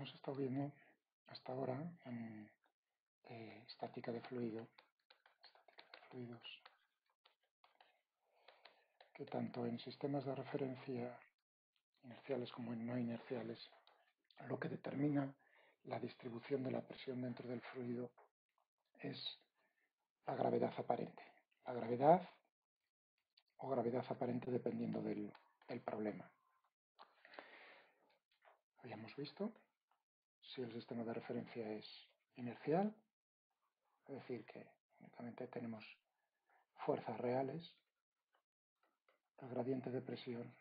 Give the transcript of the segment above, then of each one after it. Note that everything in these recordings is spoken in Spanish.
hemos estado viendo hasta ahora en estática de fluidos, que tanto en sistemas de referencia inerciales como en no inerciales, lo que determina la distribución de la presión dentro del fluido es la gravedad aparente. La gravedad o gravedad aparente dependiendo del problema. Habíamos visto si el sistema de referencia es inercial, es decir, que únicamente tenemos fuerzas reales, el gradiente de presión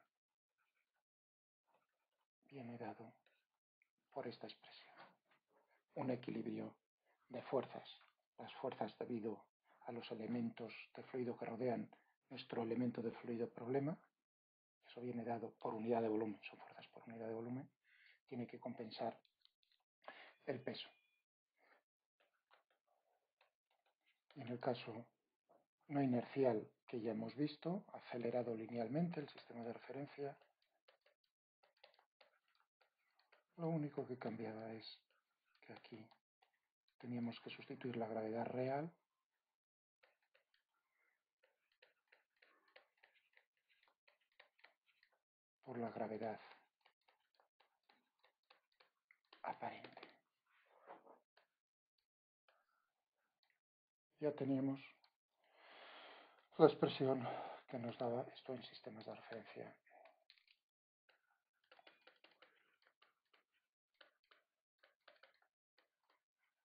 viene dado por esta expresión. Un equilibrio de fuerzas, las fuerzas debido a los elementos de fluido que rodean nuestro elemento de fluido problema, eso viene dado por unidad de volumen, son fuerzas por unidad de volumen, tiene que compensar el peso. Y en el caso no inercial que ya hemos visto, acelerado linealmente el sistema de referencia, lo único que cambiaba es que aquí teníamos que sustituir la gravedad real por la gravedad aparente. Ya teníamos la expresión que nos daba esto en sistemas de referencia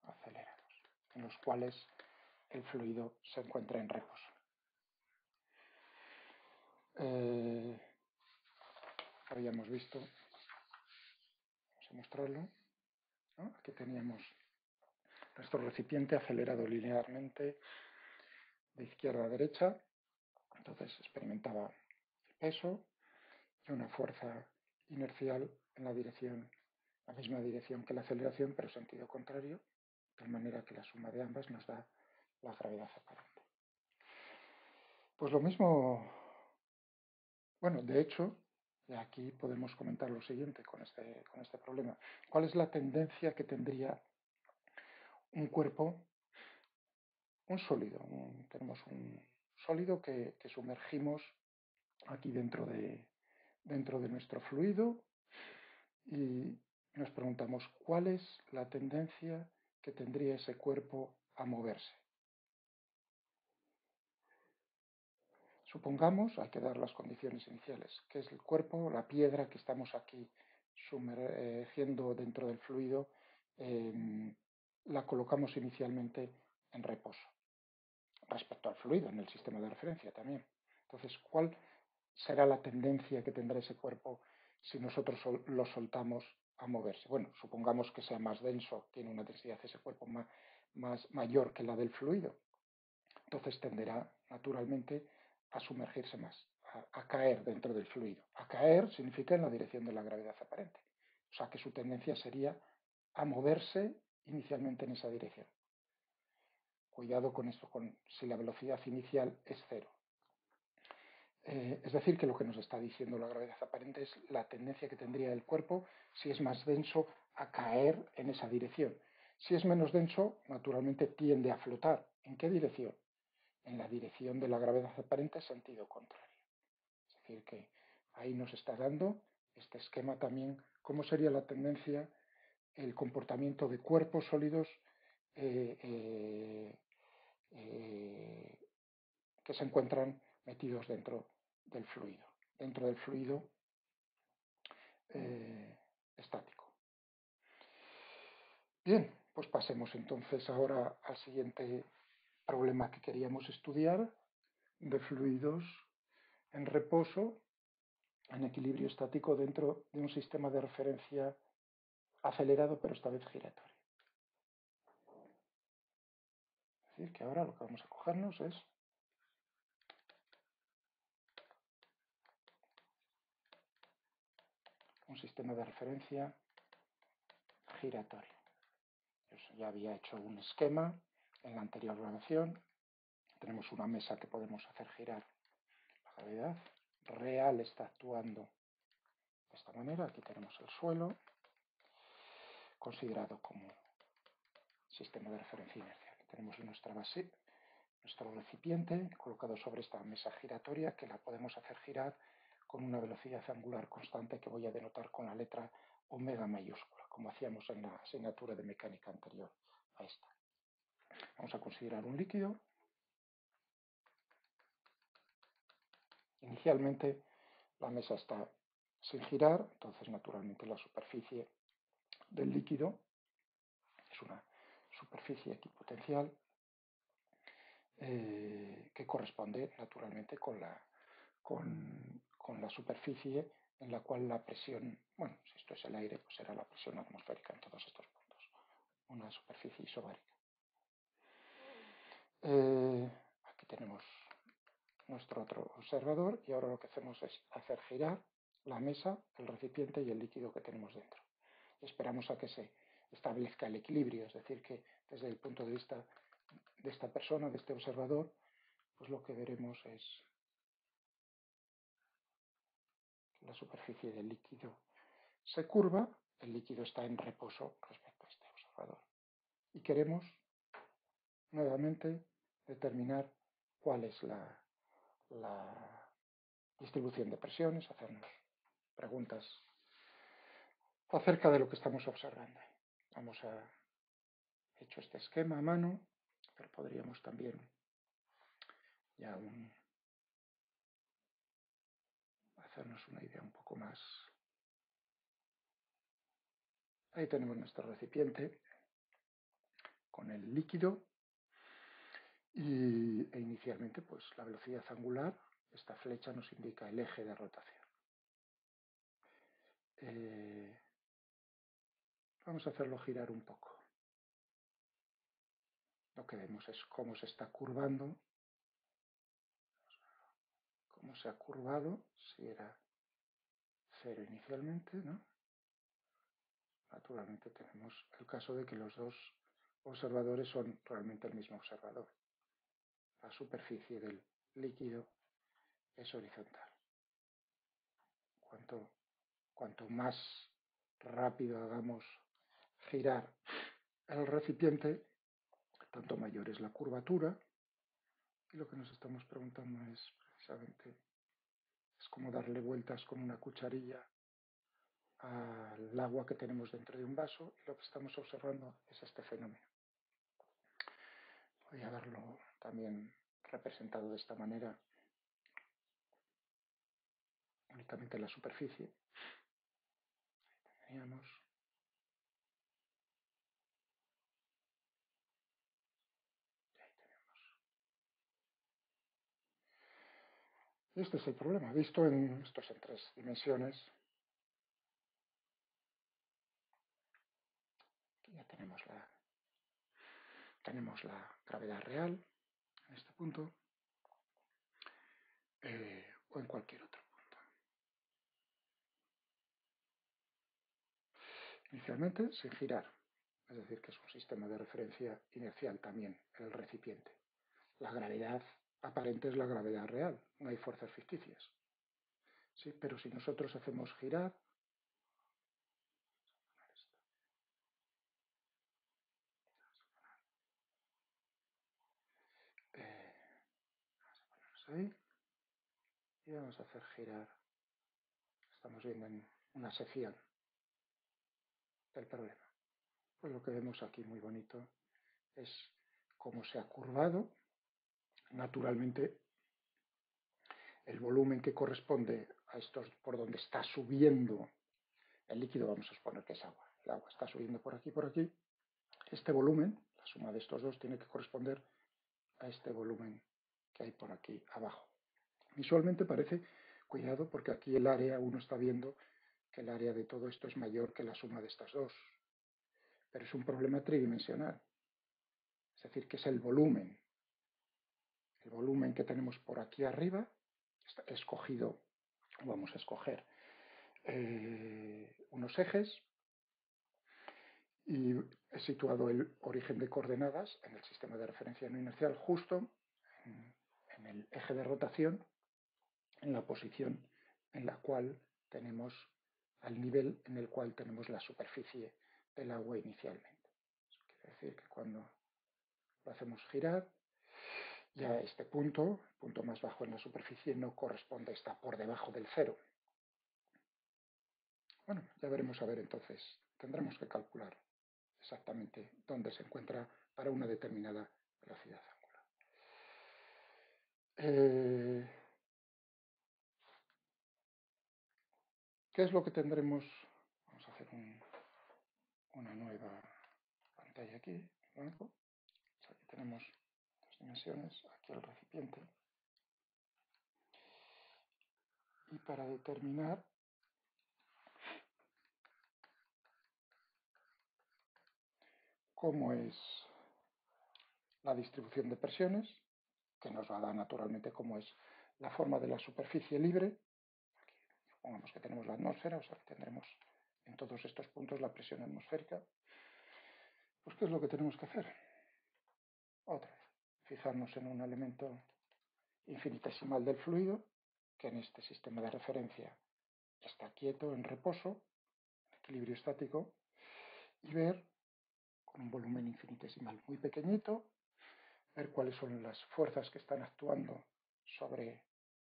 acelerados, en los cuales el fluido se encuentra en reposo. Habíamos visto, vamos a mostrarlo, ¿no? Aquí teníamos nuestro recipiente acelerado linealmente de izquierda a derecha, entonces experimentaba el peso y una fuerza inercial en la misma dirección que la aceleración, pero sentido contrario, de tal manera que la suma de ambas nos da la gravedad aparente. Pues lo mismo, bueno, de hecho, aquí podemos comentar lo siguiente con este problema. ¿Cuál es la tendencia que tendría un cuerpo, un sólido? Tenemos un sólido que sumergimos aquí dentro de nuestro fluido y nos preguntamos cuál es la tendencia que tendría ese cuerpo a moverse. Supongamos, hay que dar las condiciones iniciales, que es el cuerpo, la piedra que estamos aquí sumergiendo dentro del fluido, la colocamos inicialmente en reposo, respecto al fluido en el sistema de referencia también. Entonces, ¿cuál será la tendencia que tendrá ese cuerpo si nosotros lo soltamos a moverse? Bueno, supongamos que sea más denso, tiene una densidad ese cuerpo mayor que la del fluido, entonces tenderá naturalmente a sumergirse más, a caer dentro del fluido. A caer significa en la dirección de la gravedad aparente, o sea que su tendencia sería a moverse inicialmente en esa dirección. Cuidado con esto, si la velocidad inicial es cero. Es decir, que lo que nos está diciendo la gravedad aparente es la tendencia que tendría el cuerpo, si es más denso, a caer en esa dirección. Si es menos denso, naturalmente tiende a flotar. ¿En qué dirección? En la dirección de la gravedad aparente, sentido contrario. Es decir, que ahí nos está dando este esquema también, cómo sería la tendencia, el comportamiento de cuerpos sólidos que se encuentran metidos dentro del fluido estático. Bien, pues pasemos entonces ahora al siguiente problema que queríamos estudiar, de fluidos en reposo, en equilibrio estático dentro de un sistema de referencia acelerado, pero esta vez giratorio. Es decir, que ahora lo que vamos a cogernos es un sistema de referencia giratorio. Yo ya había hecho un esquema en la anterior grabación. Tenemos una mesa que podemos hacer girar. La gravedad real está actuando de esta manera. Aquí tenemos el suelo. considerado como sistema de referencia inercial. Tenemos nuestra base, nuestro recipiente colocado sobre esta mesa giratoria que la podemos hacer girar con una velocidad angular constante que voy a denotar con la letra omega mayúscula, como hacíamos en la asignatura de mecánica anterior a esta. Vamos a considerar un líquido. Inicialmente la mesa está sin girar, entonces naturalmente la superficie del líquido es una superficie equipotencial que corresponde naturalmente con la superficie en la cual la presión, bueno, si esto es el aire, pues será la presión atmosférica en todos estos puntos, una superficie isobárica. Aquí tenemos nuestro otro observador y ahora lo que hacemos es hacer girar la mesa, el recipiente y el líquido que tenemos dentro. Esperamos a que se establezca el equilibrio, es decir, que desde el punto de vista de esta persona, de este observador, pues lo que veremos es que la superficie del líquido se curva, el líquido está en reposo respecto a este observador. Y queremos nuevamente determinar cuál es la distribución de presiones, hacernos preguntas acerca de lo que estamos observando. Vamos a hecho este esquema a mano, pero podríamos también ya hacernos una idea un poco más. Ahí tenemos nuestro recipiente con el líquido e inicialmente pues la velocidad angular, esta flecha nos indica el eje de rotación. Vamos a hacerlo girar un poco. Lo que vemos es cómo se está curvando, cómo se ha curvado, si era 0 inicialmente, ¿no? Naturalmente tenemos el caso de que los dos observadores son realmente el mismo observador. La superficie del líquido es horizontal. Cuanto más rápido hagamos girar el recipiente, tanto mayor es la curvatura. Y lo que nos estamos preguntando es precisamente, es como darle vueltas con una cucharilla al agua que tenemos dentro de un vaso, y lo que estamos observando es este fenómeno. Voy a verlo también representado de esta manera, únicamente en la superficie. Ahí teníamos. Y este es el problema, visto esto es en 3 dimensiones. Aquí ya tenemos la gravedad real en este punto, o en cualquier otro punto. Inicialmente sin girar, es decir, que es un sistema de referencia inercial también, el recipiente. La gravedad aparente es la gravedad real, no hay fuerzas ficticias. ¿Sí? Pero si nosotros hacemos girar, vamos a ponernos ahí, y vamos a hacer girar, estamos viendo en una sección del problema. Pues lo que vemos aquí muy bonito es cómo se ha curvado. Naturalmente, el volumen que corresponde a estos por donde está subiendo el líquido, vamos a suponer que es agua. El agua está subiendo por aquí, por aquí. Este volumen, la suma de estos dos, tiene que corresponder a este volumen que hay por aquí abajo. Visualmente parece, cuidado, porque aquí el área, uno está viendo que el área de todo esto es mayor que la suma de estas dos. Pero es un problema tridimensional. Es decir, que es el volumen que tenemos por aquí arriba, he escogido, vamos a escoger unos ejes y he situado el origen de coordenadas en el sistema de referencia no inercial justo en el eje de rotación, en la posición en la cual tenemos, al nivel en el cual tenemos la superficie el agua inicialmente. Eso quiere decir que cuando lo hacemos girar, ya este punto, el punto más bajo en la superficie, no corresponde, está por debajo del cero. Bueno, ya veremos a ver entonces. Tendremos que calcular exactamente dónde se encuentra para una determinada velocidad angular. ¿Qué es lo que tendremos? Vamos a hacer una nueva pantalla aquí, blanco. Aquí tenemos las dimensiones, aquí el recipiente. Y para determinar cómo es la distribución de presiones, que nos va a dar naturalmente cómo es la forma de la superficie libre. Aquí, supongamos que tenemos la atmósfera, o sea que tendremos en todos estos puntos la presión atmosférica. Pues ¿qué es lo que tenemos que hacer? Otra vez, fijarnos en un elemento infinitesimal del fluido, que en este sistema de referencia está quieto, en reposo, en equilibrio estático, y ver con un volumen infinitesimal muy pequeñito, ver cuáles son las fuerzas que están actuando sobre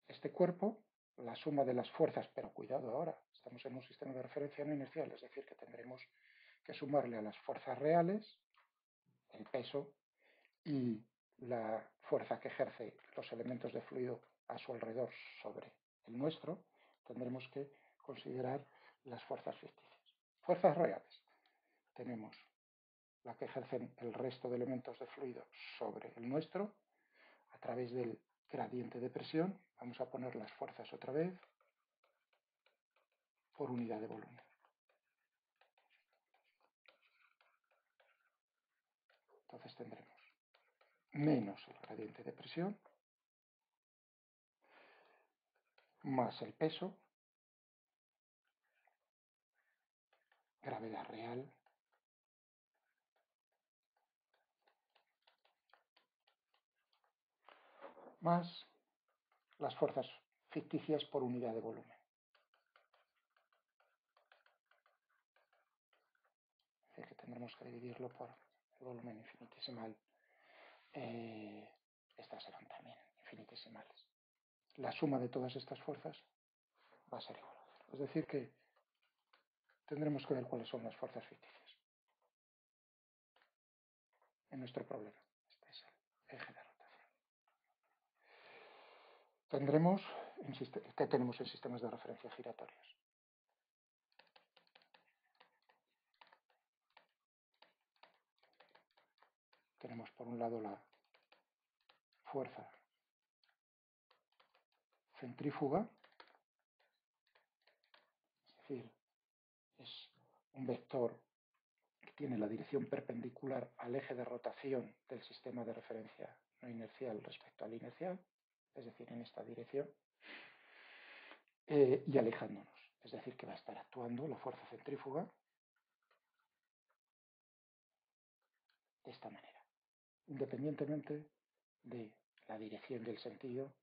este cuerpo, la suma de las fuerzas, pero cuidado ahora, estamos en un sistema de referencia no inercial, es decir, que tendremos que sumarle a las fuerzas reales, el peso y la fuerza que ejerce los elementos de fluido a su alrededor sobre el nuestro, tendremos que considerar las fuerzas ficticias. Fuerzas reales. Tenemos la que ejercen el resto de elementos de fluido sobre el nuestro a través del gradiente de presión. Vamos a poner las fuerzas otra vez por unidad de volumen. Entonces tendremos menos el gradiente de presión más el peso, gravedad real, más las fuerzas ficticias por unidad de volumen. Es decir, que tendremos que dividirlo por el volumen infinitesimal. Estas serán también infinitesimales. La suma de todas estas fuerzas va a ser igual a cero. Es decir, que tendremos que ver cuáles son las fuerzas ficticias en nuestro problema. Este es el eje de rotación. Tendremos, ¿qué tenemos en sistemas de referencia giratorios? Tenemos por un lado la fuerza centrífuga, es decir, es un vector que tiene la dirección perpendicular al eje de rotación del sistema de referencia no inercial respecto al inercial, es decir, en esta dirección, y alejándonos. Es decir, que va a estar actuando la fuerza centrífuga de esta manera, independientemente de la dirección del sentido.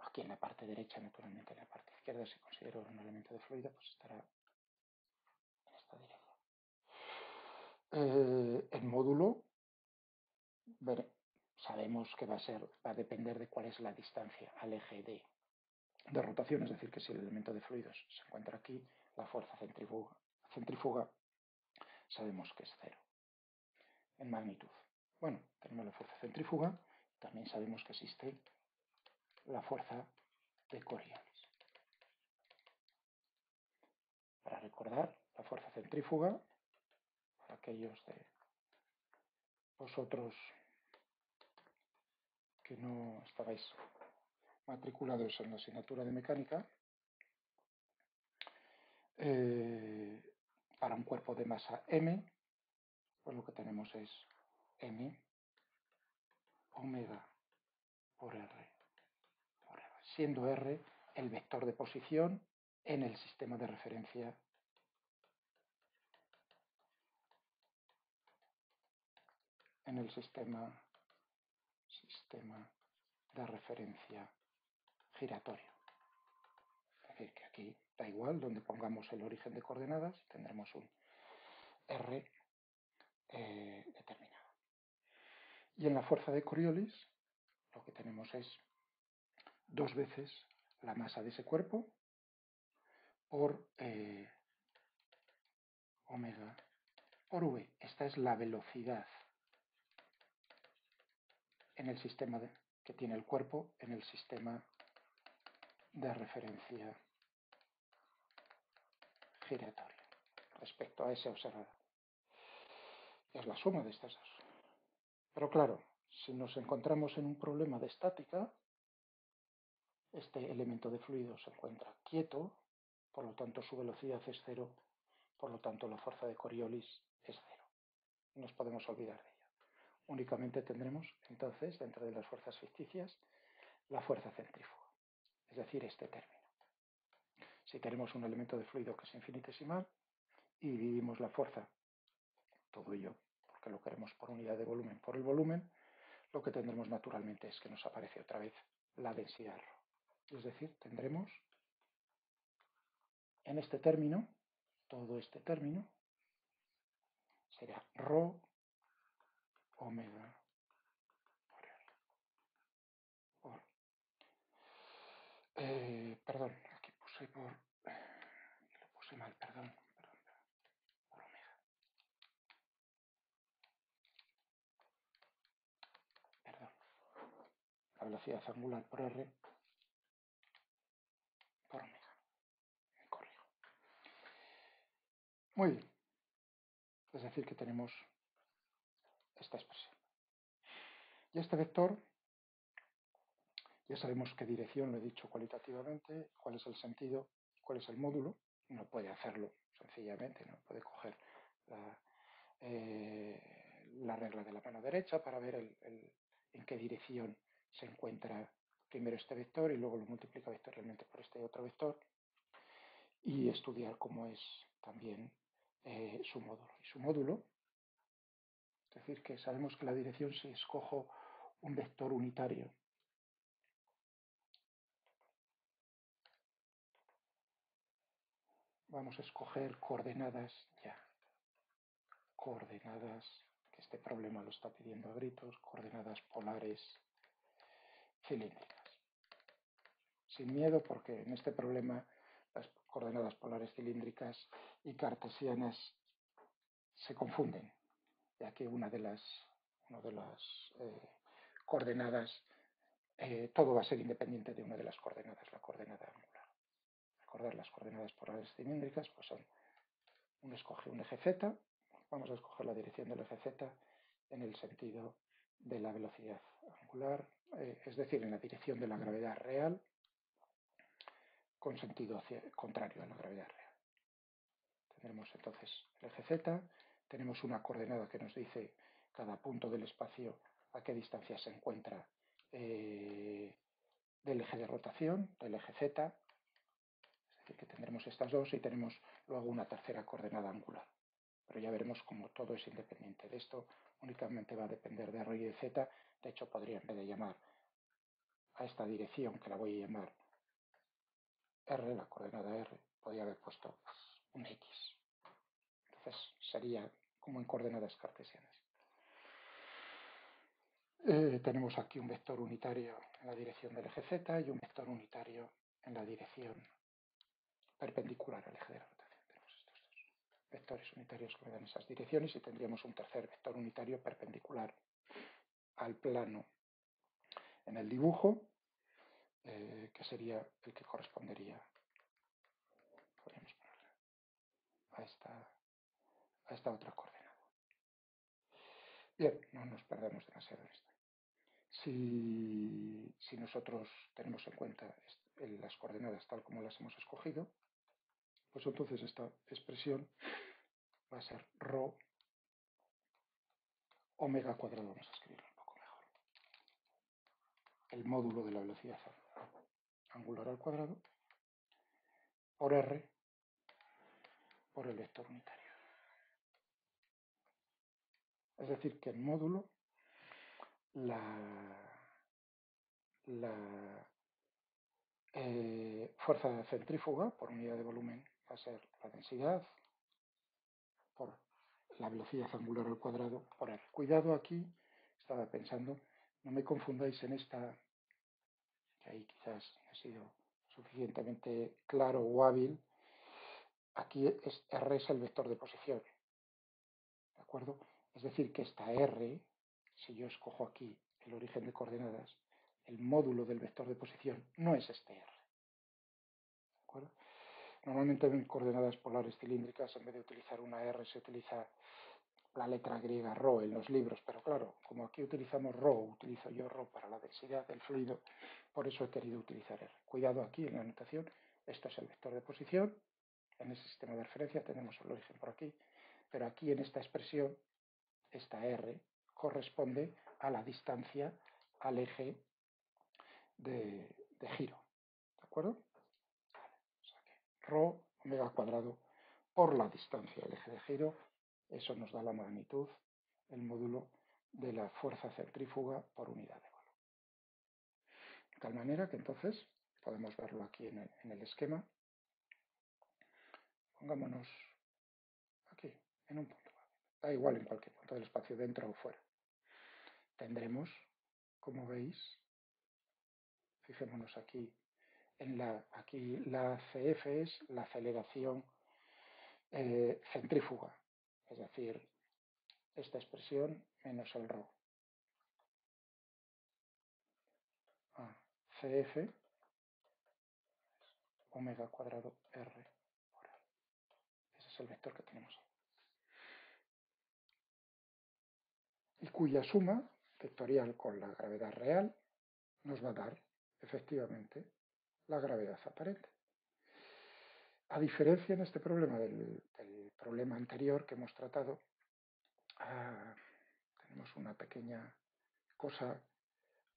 Aquí en la parte derecha, naturalmente, en la parte izquierda, si considero un elemento de fluido, pues estará en esta dirección. El módulo, sabemos que va a depender de cuál es la distancia al eje de rotación, es decir, que si el elemento de fluidos se encuentra aquí, la fuerza centrífuga sabemos que es cero en magnitud. Bueno, tenemos la fuerza centrífuga, también sabemos que existe la fuerza de Coriolis. Para recordar, la fuerza centrífuga, para aquellos de vosotros que no estabais matriculados en la asignatura de mecánica, para un cuerpo de masa m, pues lo que tenemos es m omega por r, siendo r el vector de posición en el sistema de referencia sistema de referencia giratorio. Es decir, que aquí da igual donde pongamos el origen de coordenadas, tendremos un R determinada. Y en la fuerza de Coriolis lo que tenemos es 2 veces la masa de ese cuerpo por omega por v. Esta es la velocidad en el sistema que tiene el cuerpo en el sistema de referencia giratorio respecto a ese observador. Es la suma de estas dos. Pero claro, si nos encontramos en un problema de estática, este elemento de fluido se encuentra quieto, por lo tanto su velocidad es cero, por lo tanto la fuerza de Coriolis es cero. Nos podemos olvidar de ella. Únicamente tendremos entonces, dentro de las fuerzas ficticias, la fuerza centrífuga, es decir, este término. Si tenemos un elemento de fluido que es infinitesimal y dividimos la fuerza, todo ello porque lo queremos por unidad de volumen por el volumen, lo que tendremos naturalmente es que nos aparece otra vez la densidad ρ. Es decir, tendremos en este término, todo este término, será ρ omega por R. Perdón, aquí puse lo puse mal, perdón, por omega. Perdón. La velocidad angular por R por omega. Me corrijo. Muy bien. Es decir, que tenemos esta expresión. Y este vector, ya sabemos qué dirección, lo he dicho cualitativamente, cuál es el sentido, cuál es el módulo. Uno puede hacerlo sencillamente, no puede coger la regla de la mano derecha para ver en qué dirección se encuentra primero este vector y luego lo multiplica vectorialmente por este otro vector y estudiar cómo es también su módulo. Y su módulo, es decir, que sabemos que la dirección, si escojo un vector unitario, vamos a escoger coordenadas ya, coordenadas, que este problema lo está pidiendo a gritos, coordenadas polares cilíndricas. Sin miedo, porque en este problema las coordenadas polares cilíndricas y cartesianas se confunden, ya que una de las coordenadas, todo va a ser independiente de una de las coordenadas, la coordenada angular. Recordar, las coordenadas polares cilíndricas pues son, uno escoge un eje z, vamos a escoger la dirección del eje z en el sentido de la velocidad angular, es decir, en la dirección de la gravedad real, con sentido contrario a la gravedad real. Tendremos entonces el eje z, tenemos una coordenada que nos dice cada punto del espacio a qué distancia se encuentra del eje de rotación, del eje z, es decir, que tendremos estas dos y tenemos luego una tercera coordenada angular. Pero ya veremos cómo todo es independiente de esto, únicamente va a depender de r y de z. De hecho, podría, en vez de llamar a esta dirección, que la voy a llamar r, la coordenada r, podría haber puesto un x. Entonces sería como en coordenadas cartesianas. Tenemos aquí un vector unitario en la dirección del eje z y un vector unitario en la dirección perpendicular al eje de la rotación. Tenemos estos dos vectores unitarios que me dan esas direcciones y tendríamos un tercer vector unitario perpendicular al plano en el dibujo, que sería el que correspondería, podríamos ponerle, a esta otra coordenada. Bien, no nos perdemos demasiado en esto. Si nosotros tenemos en cuenta las coordenadas tal como las hemos escogido, pues entonces esta expresión va a ser ρ omega cuadrado, vamos a escribirlo un poco mejor, el módulo de la velocidad angular al cuadrado por r por el vector unitario. Es decir, que el módulo, la fuerza centrífuga por unidad de volumen va a ser la densidad por la velocidad angular al cuadrado por r. Cuidado aquí, estaba pensando, no me confundáis en esta, que ahí quizás he sido suficientemente claro o hábil. Aquí r es el vector de posición, ¿de acuerdo? Es decir, que esta r, si yo escojo aquí el origen de coordenadas, el módulo del vector de posición no es este r, ¿de acuerdo? Normalmente en coordenadas polares cilíndricas, en vez de utilizar una r, se utiliza la letra griega ρ en los libros, pero claro, como aquí utilizamos ρ, utilizo yo ρ para la densidad del fluido, por eso he querido utilizar r. Cuidado aquí en la anotación, esto es el vector de posición, en ese sistema de referencia tenemos el origen por aquí, pero aquí en esta expresión, esta r corresponde a la distancia al eje de giro, ¿de acuerdo? O sea que ρ omega cuadrado por la distancia del eje de giro, eso nos da la magnitud, el módulo de la fuerza centrífuga por unidad de volumen. De tal manera que entonces, podemos verlo aquí en el esquema, pongámonos aquí, en un punto, da igual en cualquier punto del espacio, dentro o fuera. Tendremos, como veis, fijémonos aquí, aquí la CF es la aceleración centrífuga, es decir, esta expresión menos el ρ. CF omega cuadrado r por r. Ese es el vector que tenemos ahí. Y cuya suma vectorial con la gravedad real nos va a dar, efectivamente, la gravedad aparente. A diferencia en este problema del problema anterior que hemos tratado, tenemos una pequeña cosa,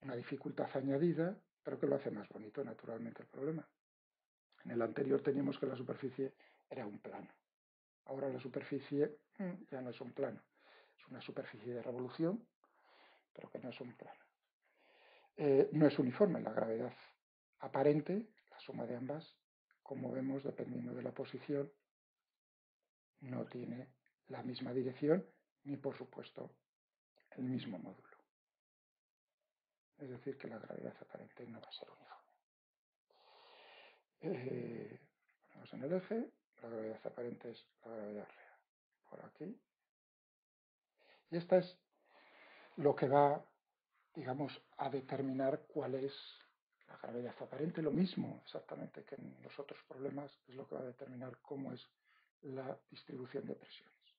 una dificultad añadida, pero que lo hace más bonito naturalmente el problema. En el anterior teníamos que la superficie era un plano. Ahora la superficie ya no es un plano, es una superficie de revolución, pero que no es un plano. No es uniforme la gravedad aparente, la suma de ambas, como vemos, dependiendo de la posición, no tiene la misma dirección ni, por supuesto, el mismo módulo. Es decir, que la gravedad aparente no va a ser uniforme. Ponemos en el eje, la gravedad aparente es la gravedad real. Por aquí. Y esta es lo que va, digamos, a determinar cuál es la gravedad aparente. Lo mismo exactamente que en los otros problemas, es lo que va a determinar cómo es la distribución de presiones.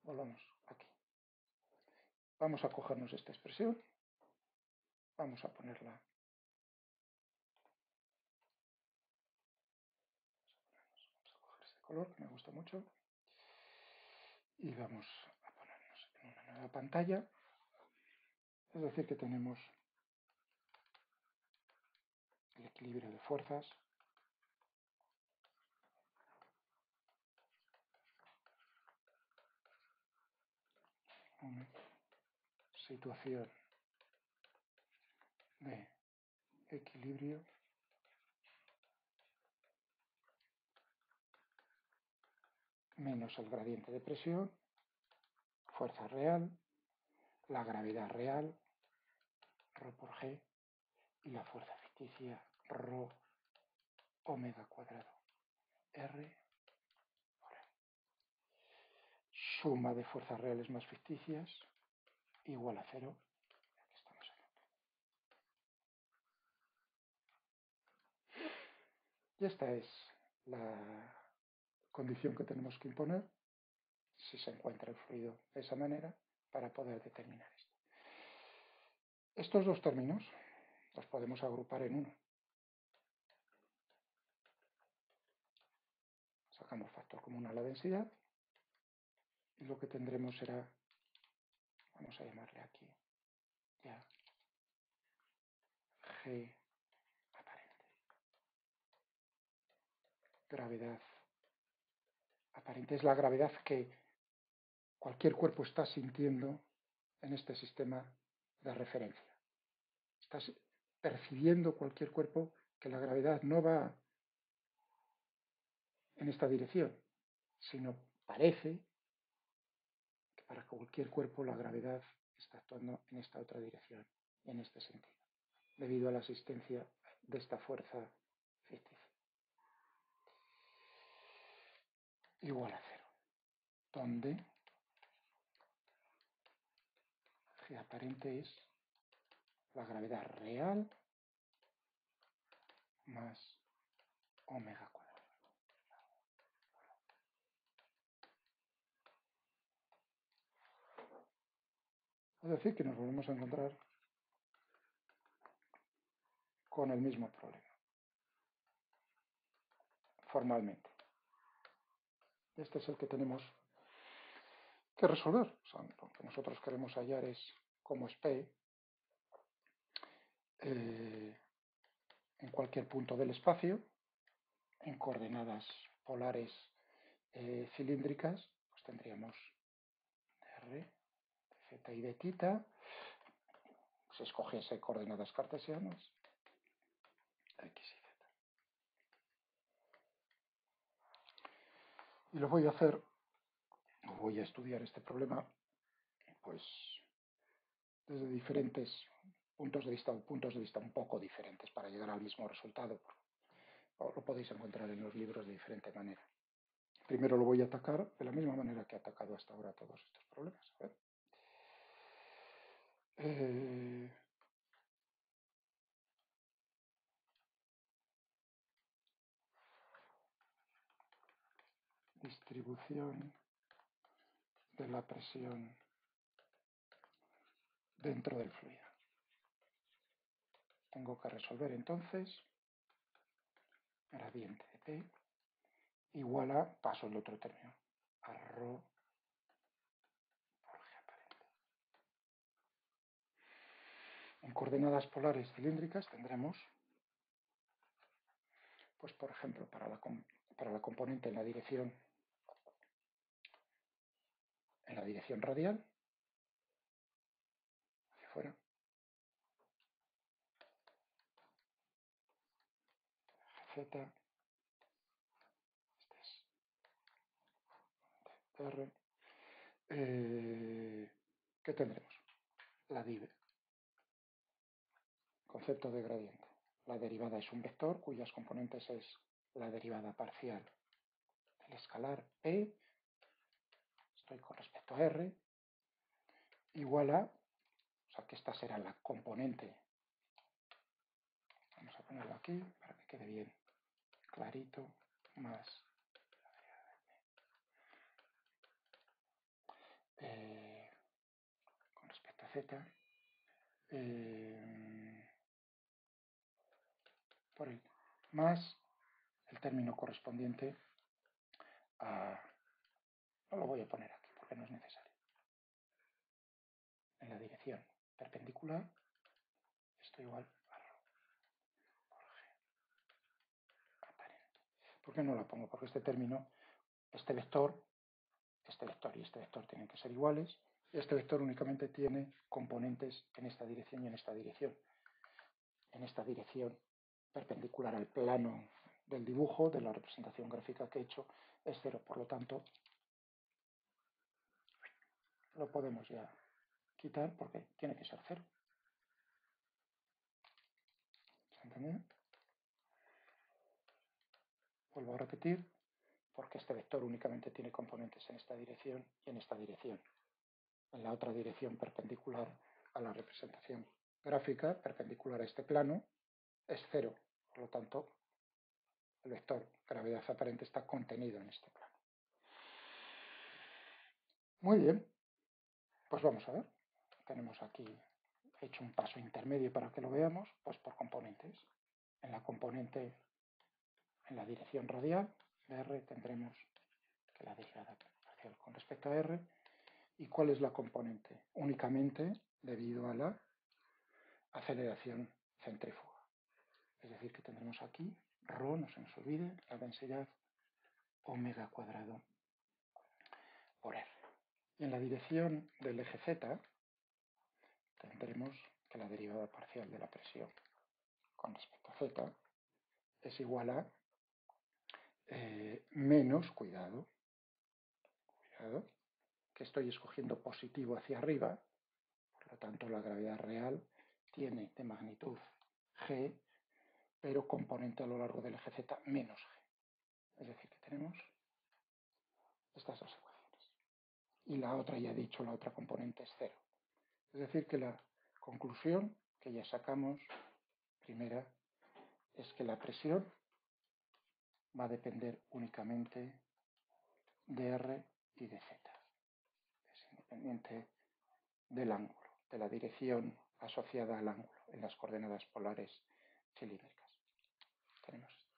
Volvamos aquí. Vamos a cogernos esta expresión. Vamos a ponerla. Vamos a coger este color que me gusta mucho. Y vamos a ponernos en una nueva pantalla. Es decir, que tenemos el equilibrio de fuerzas. Una situación de equilibrio menos el gradiente de presión, fuerza real, la gravedad real, ρ por g, y la fuerza ficticia, ρ omega cuadrado r por e. Suma de fuerzas reales más ficticias igual a 0. Aquí estamos aquí. Y esta es la condición que tenemos que imponer si se encuentra el fluido de esa manera para poder determinar esto. Estos dos términos los podemos agrupar en uno. Sacamos factor común a la densidad y lo que tendremos será, vamos a llamarle aquí ya G aparente. Gravedad aparente es la gravedad que cualquier cuerpo está sintiendo en este sistema de referencia. Estás percibiendo cualquier cuerpo que la gravedad no va en esta dirección, sino parece cualquier cuerpo la gravedad está actuando en esta otra dirección, en este sentido, debido a la existencia de esta fuerza ficticia. Igual a 0, donde G aparente es la gravedad real más omega cuadrado. Es decir, que nos volvemos a encontrar con el mismo problema, formalmente. Este es el que tenemos que resolver. O sea, lo que nosotros queremos hallar es cómo es P en cualquier punto del espacio, en coordenadas polares cilíndricas, pues tendríamos R, de z y de θ, si escogiese coordenadas cartesianas, x y z. Y lo voy a hacer, voy a estudiar este problema, pues desde diferentes puntos de vista un poco diferentes para llegar al mismo resultado. Lo podéis encontrar en los libros de diferente manera. Primero lo voy a atacar de la misma manera que he atacado hasta ahora todos estos problemas. A ver. Distribución de la presión dentro del fluido. Tengo que resolver entonces gradiente de P igual a, paso el otro término, a ρ por G aparente. En coordenadas polares cilíndricas tendremos, pues por ejemplo, para la componente en la dirección radial, hacia afuera, z, este es R, ¿qué tendremos? La div, concepto de gradiente. La derivada es un vector cuyas componentes es la derivada parcial del escalar P, estoy con respecto a R, igual a, o sea que esta será la componente, vamos a ponerlo aquí para que quede bien clarito, más con respecto a Z, por el más el término correspondiente a, no lo voy a poner aquí porque no es necesario, en la dirección perpendicular, esto igual a ρ por G aparente. ¿Por qué no la pongo? Porque este término, este vector y este vector tienen que ser iguales, y este vector únicamente tiene componentes en esta dirección y en esta dirección. En esta dirección perpendicular al plano del dibujo, de la representación gráfica que he hecho, es 0. Por lo tanto, lo podemos ya quitar porque tiene que ser 0. ¿Se entiende? Vuelvo a repetir, porque este vector únicamente tiene componentes en esta dirección y en esta dirección. En la otra dirección perpendicular a la representación gráfica, perpendicular a este plano, es 0. Por lo tanto, el vector gravedad aparente está contenido en este plano. Muy bien, pues vamos a ver. Tenemos aquí hecho un paso intermedio para que lo veamos, pues por componentes. En la componente, en la dirección radial de R, tendremos que la derivada parcial con respecto a R. ¿Y cuál es la componente? Únicamente debido a la aceleración centrífuga. Es decir, que tendremos aquí ρ, no se nos olvide, la densidad omega cuadrado por R. Y en la dirección del eje Z tendremos que la derivada parcial de la presión con respecto a Z es igual a menos, cuidado, que estoy escogiendo positivo hacia arriba, por lo tanto la gravedad real tiene de magnitud g, pero componente a lo largo del eje z menos g. Es decir, que tenemos estas dos ecuaciones. Y la otra, ya he dicho, la otra componente es 0. Es decir, que la conclusión que ya sacamos, primera, es que la presión va a depender únicamente de R y de Z. Es independiente del ángulo, de la dirección asociada al ángulo en las coordenadas polares cilíndricas. Tenemos esto.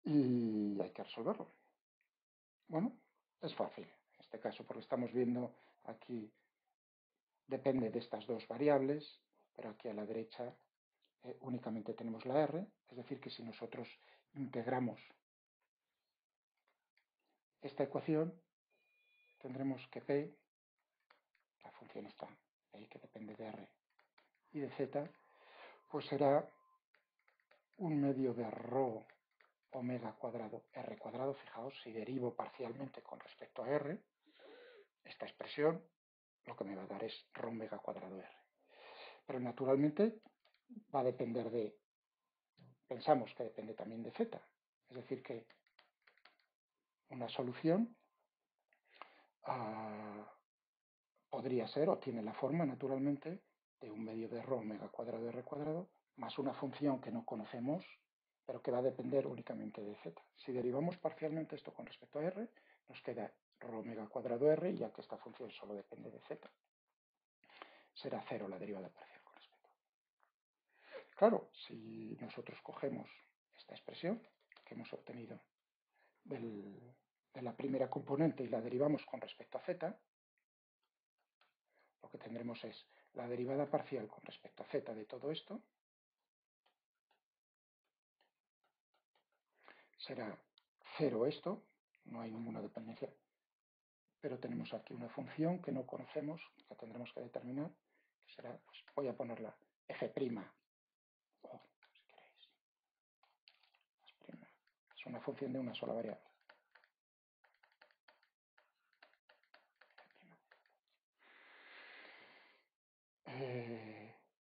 Y hay que resolverlo. Bueno, es fácil en este caso, porque estamos viendo aquí, depende de estas dos variables, pero aquí a la derecha únicamente tenemos la R, es decir, que si nosotros integramos esta ecuación, tendremos que P, la función está ahí, que depende de R y de Z, pues será un medio de rho omega cuadrado R cuadrado. Fijaos, si derivo parcialmente con respecto a R, esta expresión lo que me va a dar es rho omega cuadrado R. Pero naturalmente va a depender de, pensamos que depende también de Z, es decir, que una solución podría ser, o tiene la forma naturalmente, de un medio de rho omega cuadrado R cuadrado, más una función que no conocemos, pero que va a depender únicamente de Z. Si derivamos parcialmente esto con respecto a R, nos queda rho omega cuadrado R, ya que esta función solo depende de Z. Será 0 la derivada parcial con respecto. Claro, si nosotros cogemos esta expresión que hemos obtenido de la primera componente y la derivamos con respecto a Z, lo que tendremos es la derivada parcial con respecto a z de todo esto será 0 esto, no hay ninguna dependencia, pero tenemos aquí una función que no conocemos, que tendremos que determinar, que será, pues voy a ponerla f', o si queréis, es una función de una sola variable.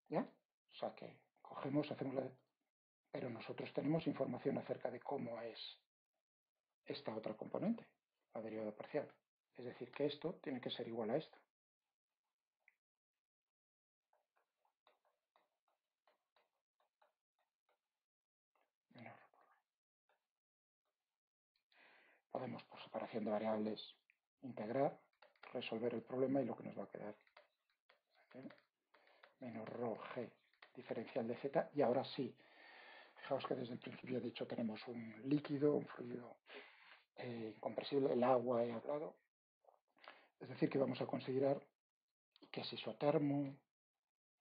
¿Ya? O sea que cogemos, hacemos la... Pero nosotros tenemos información acerca de cómo es esta otra componente, la derivada parcial. Es decir, que esto tiene que ser igual a esto. Podemos, por separación de variables, integrar, resolver el problema y lo que nos va a quedar menos rho g diferencial de z. Y ahora sí, fijaos que desde el principio he dicho tenemos un líquido, un fluido incompresible, el agua he hablado. Es decir, que vamos a considerar que es isotermo,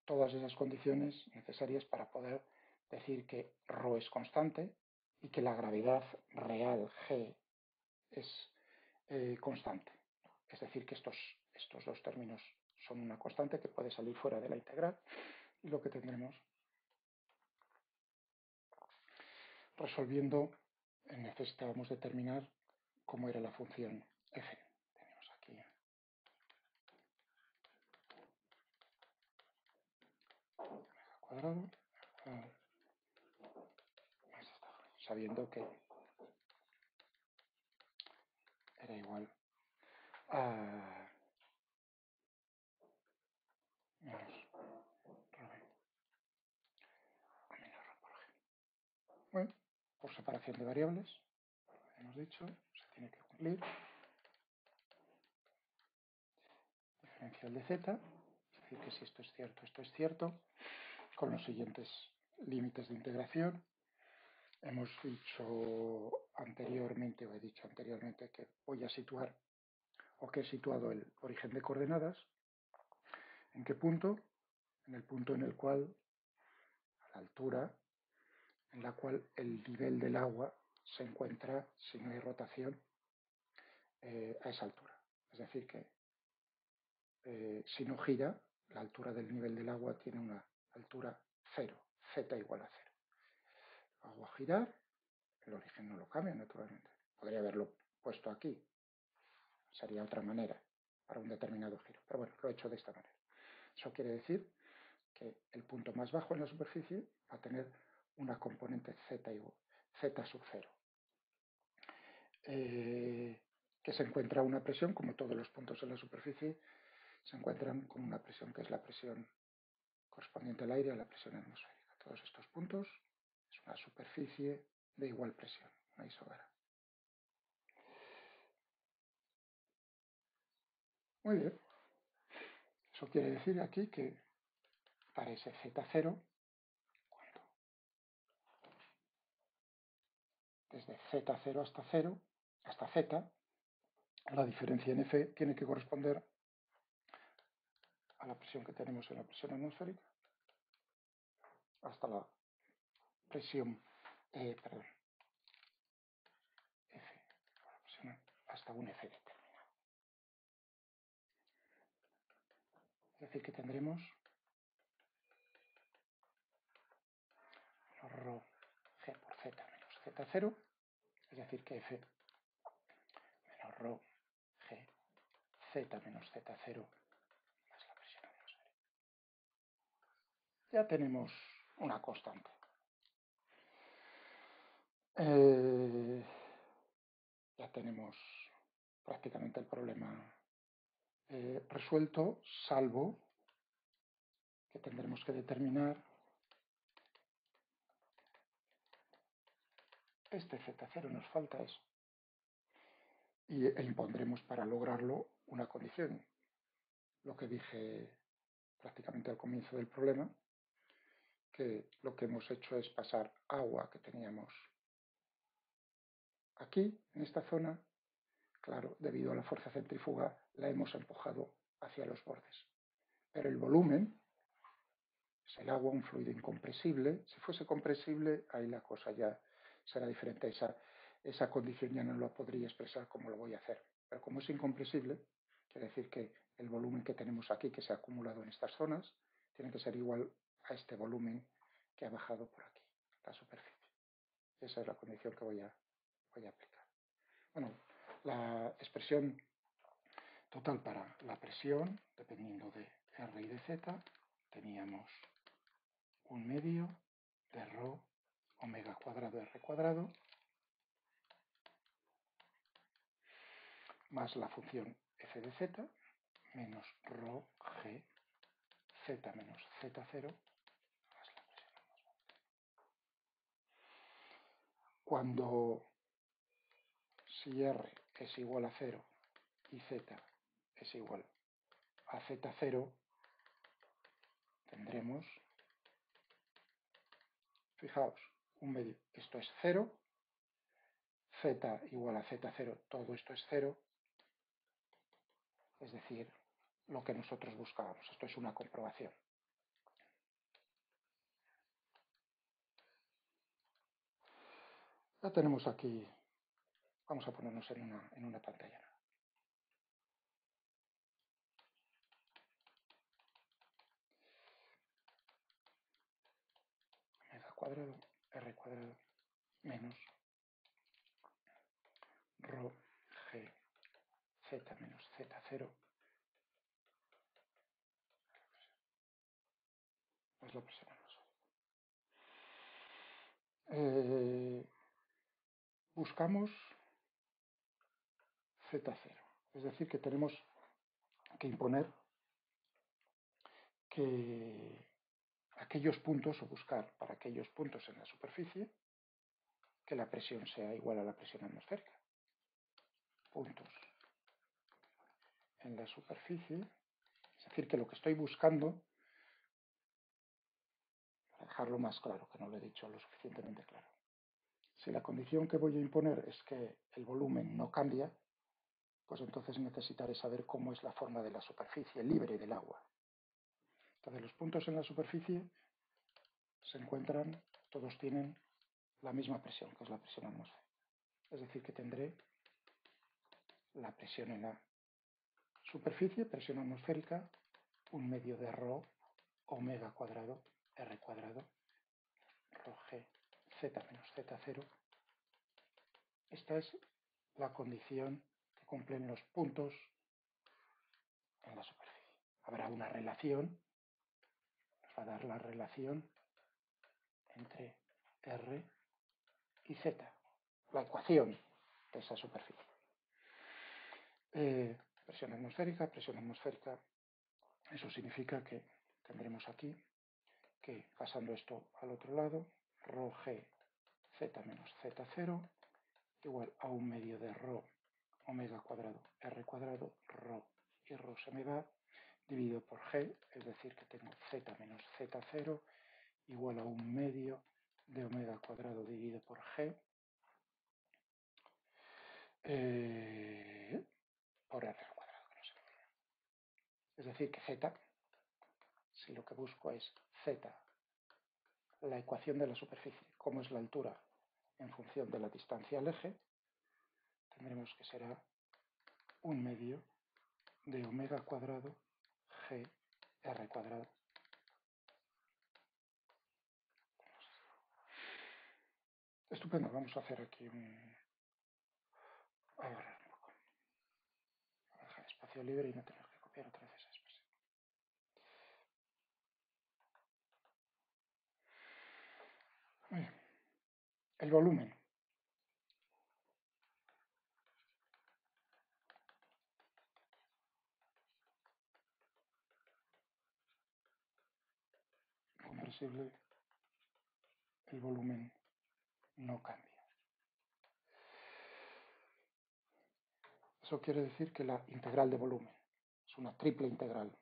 todas esas condiciones necesarias para poder decir que rho es constante y que la gravedad real g es constante. Es decir, que estos dos términos son una constante que puede salir fuera de la integral y lo que tendremos resolviendo, necesitábamos determinar cómo era la función f. Tenemos aquí cuadrado, sabiendo que era igual a menos por g. Bueno, por separación de variables, hemos dicho, se tiene que cumplir. Diferencial de z, es decir, que si esto es cierto, con los siguientes límites de integración. Hemos dicho anteriormente, o he dicho anteriormente, que voy a situar, o que he situado el origen de coordenadas. ¿En qué punto? En el punto en el cual, a la altura en la cual el nivel del agua se encuentra, si no hay rotación, a esa altura. Es decir, que si no gira, la altura del nivel del agua tiene una altura 0, z igual a 0. Hago a girar, el origen no lo cambia naturalmente. Podría haberlo puesto aquí, sería otra manera para un determinado giro. Pero bueno, lo he hecho de esta manera. Eso quiere decir que el punto más bajo en la superficie va a tener una componente z sub 0. Que se encuentra una presión, como todos los puntos en la superficie, se encuentran con una presión que es la presión correspondiente al aire a la presión atmosférica. Todos estos puntos es una superficie de igual presión, una isóbara. Muy bien. Eso quiere decir aquí que para ese Z0, desde Z0 hasta 0, hasta Z, la diferencia en F tiene que corresponder a la presión que tenemos en la presión atmosférica hasta la presión, perdón, F, hasta un F determinado. Es decir, que tendremos ρ G por Z menos Z0, es decir, que F menos ρ G Z menos Z0 más la presión atmosférica. Ya tenemos una constante. Ya tenemos prácticamente el problema resuelto, salvo que tendremos que determinar este Z0, nos falta eso. E impondremos para lograrlo una condición. Lo que dije prácticamente al comienzo del problema, que lo que hemos hecho es pasar agua que teníamos aquí, en esta zona, claro, debido a la fuerza centrífuga, la hemos empujado hacia los bordes. Pero el volumen es el agua, un fluido incompresible. Si fuese compresible, ahí la cosa ya será diferente. Esa condición ya no la podría expresar como lo voy a hacer. Pero como es incompresible, quiere decir que el volumen que tenemos aquí, que se ha acumulado en estas zonas, tiene que ser igual a este volumen que ha bajado por aquí, la superficie. Esa es la condición que voy a aplicar. Bueno, la expresión total para la presión, dependiendo de R y de Z, teníamos un medio de ρ omega cuadrado R cuadrado más la función f de z menos ρ g z menos z0 más la presión. Cuando si R es igual a 0 y Z es igual a Z0, tendremos, fijaos, un medio, esto es 0, Z igual a Z0, todo esto es 0, es decir, lo que nosotros buscábamos. Esto es una comprobación. Ya tenemos aquí, vamos a ponernos en una pantalla. Omega cuadrado, R cuadrado, menos ρ g z menos z0 es la presión atmosférica. Buscamos Z0, es decir, que tenemos que imponer que aquellos puntos, o buscar para aquellos puntos en la superficie, que la presión sea igual a la presión atmosférica. Puntos en la superficie, es decir, que lo que estoy buscando, para dejarlo más claro, que no lo he dicho lo suficientemente claro, si la condición que voy a imponer es que el volumen no cambia, pues entonces necesitaré saber cómo es la forma de la superficie libre del agua. Entonces los puntos en la superficie se encuentran, todos tienen la misma presión, que es la presión atmosférica. Es decir, que tendré la presión en la superficie, presión atmosférica, un medio de ρ omega cuadrado R cuadrado, ρ g z menos z0. Esta es la condición que cumplen los puntos en la superficie. Habrá una relación, nos va a dar la relación entre R y Z, la ecuación de esa superficie. Presión atmosférica, eso significa que tendremos aquí que, pasando esto al otro lado, ρg z menos z0 igual a 1/2 de ρ omega cuadrado r cuadrado, ρ y ρ se me va, dividido por g, es decir, que tengo z menos z0 igual a 1/2 de omega cuadrado dividido por g por r al cuadrado, que no sé. Es decir, que z, si lo que busco es z, la ecuación de la superficie, como es la altura en función de la distancia al eje, tendremos que será 1/2 de omega cuadrado g r cuadrado. Estupendo, vamos a hacer aquí un... a borrar un poco. Voy a dejar espacio libre y no tener que copiar otra vez esa expresión. Muy bien. El volumen. Compresible, el volumen no cambia. Eso quiere decir que la integral de volumen es una triple integral,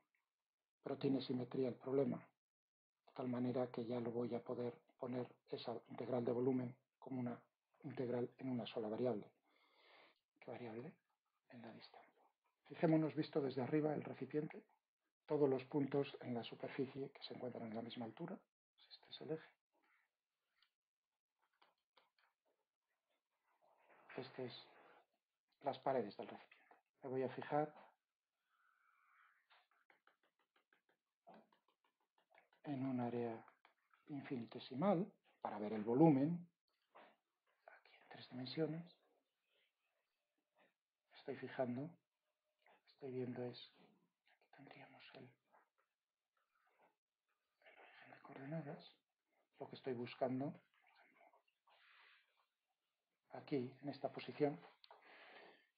pero tiene simetría el problema, de tal manera que ya lo voy a poder poner esa integral de volumen como una integral en una sola variable. ¿Qué variable? En la distancia. Fijémonos, visto desde arriba el recipiente, todos los puntos en la superficie que se encuentran en la misma altura. Este es el eje. Estas es las paredes del recipiente. Me voy a fijar en un área infinitesimal para ver el volumen, aquí en 3 dimensiones. Estoy fijando, estoy viendo es, aquí tendríamos el origen de coordenadas, lo que estoy buscando, aquí en esta posición,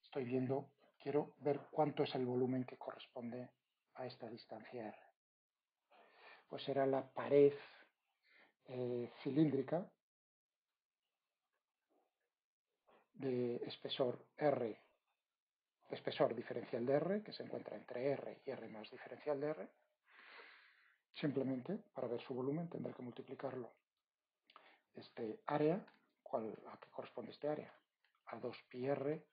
estoy viendo, quiero ver cuánto es el volumen que corresponde a esta distancia R. Pues será la pared cilíndrica de espesor R, espesor diferencial de R, que se encuentra entre R y R más diferencial de R. Simplemente, para ver su volumen, tendré que multiplicarlo este área, ¿a qué corresponde este área? A 2πr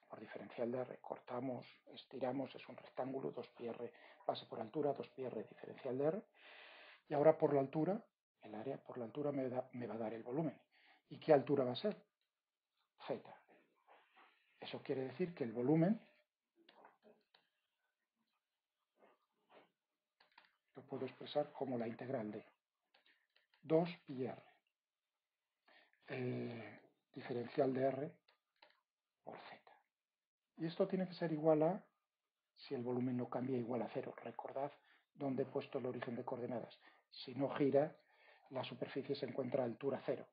por diferencial de R. Cortamos, estiramos, es un rectángulo, 2πr base por altura, 2πr diferencial de R. Y ahora por la altura, el área por la altura me va a dar el volumen. ¿Y qué altura va a ser? Z. Eso quiere decir que el volumen lo puedo expresar como la integral de 2πr diferencial de R por Z. Y esto tiene que ser igual a, si el volumen no cambia, igual a 0. Recordad dónde he puesto el origen de coordenadas. Si no gira, la superficie se encuentra a altura 0.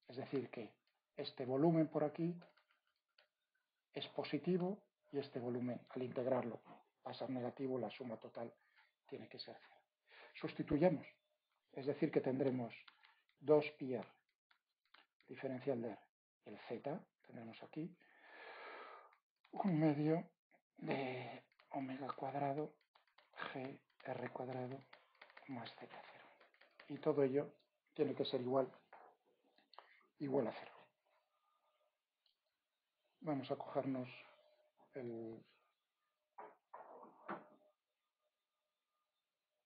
Es decir, que este volumen por aquí es positivo y este volumen, al integrarlo, va a ser negativo, la suma total tiene que ser 0. Sustituyamos. Es decir, que tendremos 2πr diferencial de R. El Z, tenemos aquí, 1/2 de omega cuadrado g r cuadrado más z0. Y todo ello tiene que ser igual a 0. Vamos a cogernos el...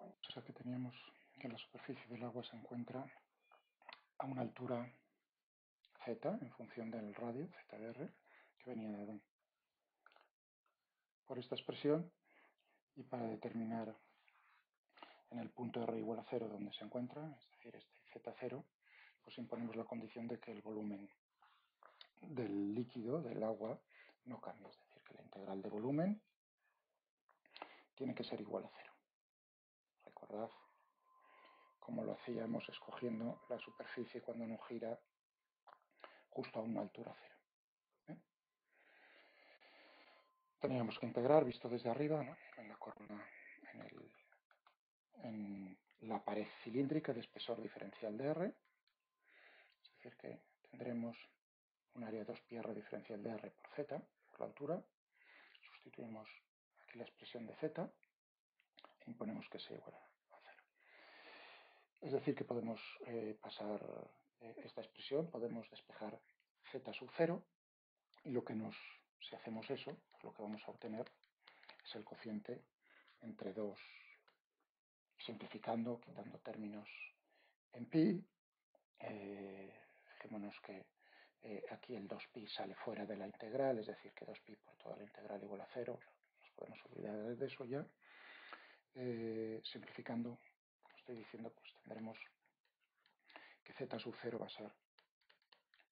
O sea que teníamos que la superficie del agua se encuentra a una altura z en función del radio, z de r, que venía dado por esta expresión, y para determinar en el punto R igual a 0 donde se encuentra, es decir, este Z0, pues imponemos la condición de que el volumen del líquido, del agua, no cambia, es decir, que la integral de volumen tiene que ser igual a 0. Recordad cómo lo hacíamos escogiendo la superficie cuando no gira justo a una altura 0. Teníamos que integrar, visto desde arriba, ¿no?, en la corona, en la pared cilíndrica de espesor diferencial de R. Es decir, que tendremos un área 2πr diferencial de R por z, por la altura. Sustituimos aquí la expresión de z e imponemos que sea igual a 0. Es decir, que podemos pasar esta expresión, podemos despejar z sub 0, y si hacemos eso, pues lo que vamos a obtener es el cociente entre 2, simplificando, quitando términos en pi. Fijémonos que aquí el 2pi sale fuera de la integral, es decir, que 2pi por toda la integral igual a 0. Nos podemos olvidar de eso ya. Simplificando, como estoy diciendo, pues tendremos que z sub 0 va a ser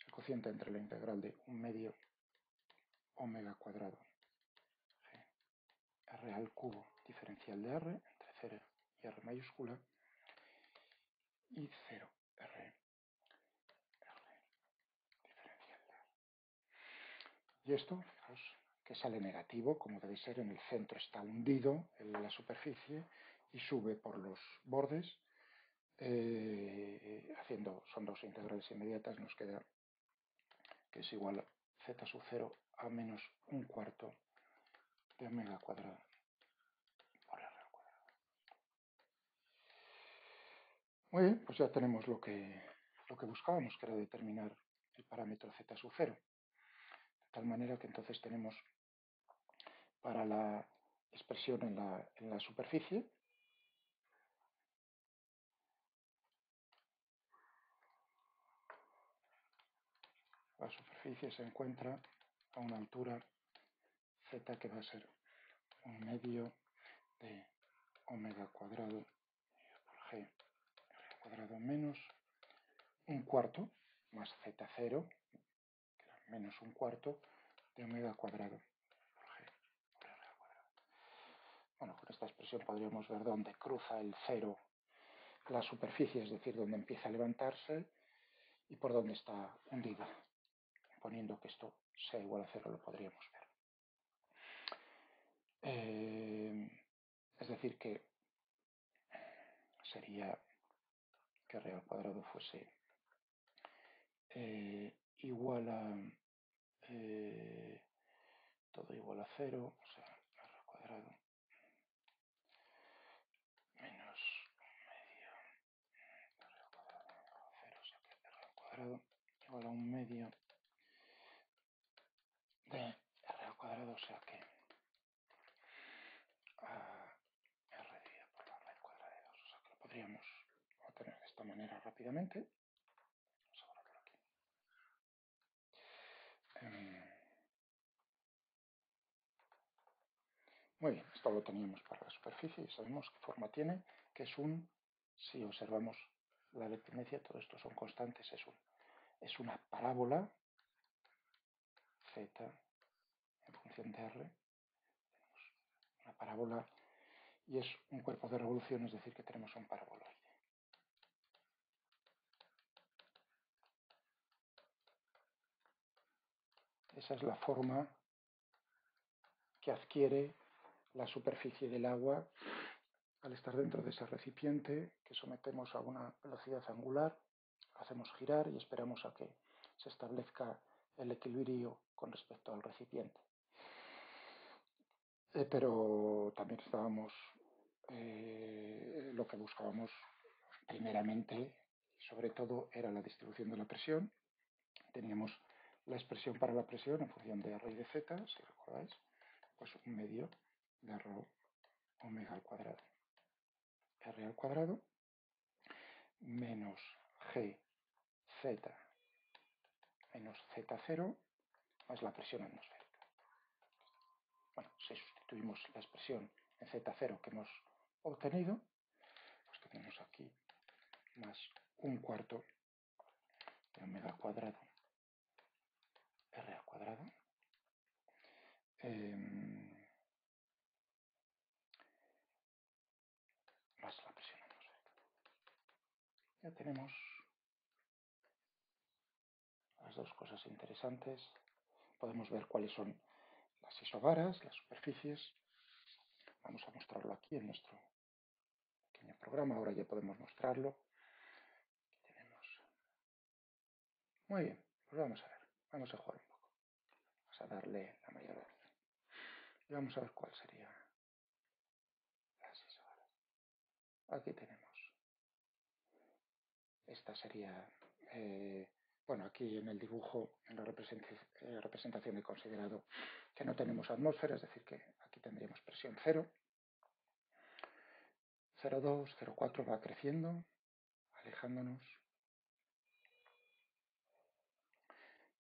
el cociente entre la integral de 1/2 omega cuadrado g r al cubo diferencial de r, entre 0 y r mayúscula, y 0 r diferencial de r. Y esto, fijaos, que sale negativo, como debe ser. En el centro está hundido en la superficie y sube por los bordes. Son dos integrales inmediatas, nos queda que es igual a z sub 0 a menos 1/4 de omega cuadrado por r al cuadrado. Muy bien, pues ya tenemos lo que buscábamos, que era determinar el parámetro z sub 0. De tal manera que entonces tenemos para la expresión en la superficie, la superficie se encuentra a una altura z que va a ser 1/2 de omega cuadrado por g r cuadrado menos 1/4 más z0, que era menos 1/4 de omega cuadrado por g por r al cuadrado. Bueno, con esta expresión podríamos ver dónde cruza el 0 la superficie, es decir, dónde empieza a levantarse y por dónde está hundida. Poniendo que esto sea igual a 0 lo podríamos ver. Es decir, que sería que r al cuadrado fuese igual a todo igual a 0, o sea, r al cuadrado menos 1/2 r al cuadrado igual a 0, o sea que r al cuadrado igual a 1/2 de r al cuadrado, o sea que a r dividido por la raíz cuadrada de 2, o sea que lo podríamos obtener de esta manera rápidamente. Vamos a borrar por aquí. Muy bien, esto lo teníamos para la superficie y sabemos qué forma tiene, que es si observamos la dependencia, todo esto son constantes, es una parábola z en función de r, tenemos una parábola y es un cuerpo de revolución, es decir, que tenemos un paraboloide. Esa es la forma que adquiere la superficie del agua al estar dentro de ese recipiente que sometemos a una velocidad angular, lo hacemos girar y esperamos a que se establezca el equilibrio con respecto al recipiente. Pero también lo que buscábamos primeramente, sobre todo, era la distribución de la presión. Teníamos la expresión para la presión en función de r y de z, si recordáis, pues 1/2 de rho omega al cuadrado r al cuadrado menos g z menos z0 más la presión atmosférica. Bueno, si sustituimos la expresión en z0 que hemos obtenido, pues tenemos aquí más 1/4 de omega cuadrado r al cuadrado más la presión atmosférica. Ya tenemos las dos cosas interesantes. Podemos ver cuáles son las isobaras, las superficies. Vamos a mostrarlo aquí en nuestro pequeño programa. Ahora ya podemos mostrarlo. Aquí tenemos. Muy bien, pues vamos a ver. Vamos a jugar un poco. Vamos a darle la mayor orden. Y vamos a ver cuál sería las isobaras. Aquí tenemos. Esta sería, bueno, aquí en el dibujo, en la representación he considerado que no tenemos atmósfera, es decir, que aquí tendríamos presión 0, 0,2, 0,4 va creciendo, alejándonos.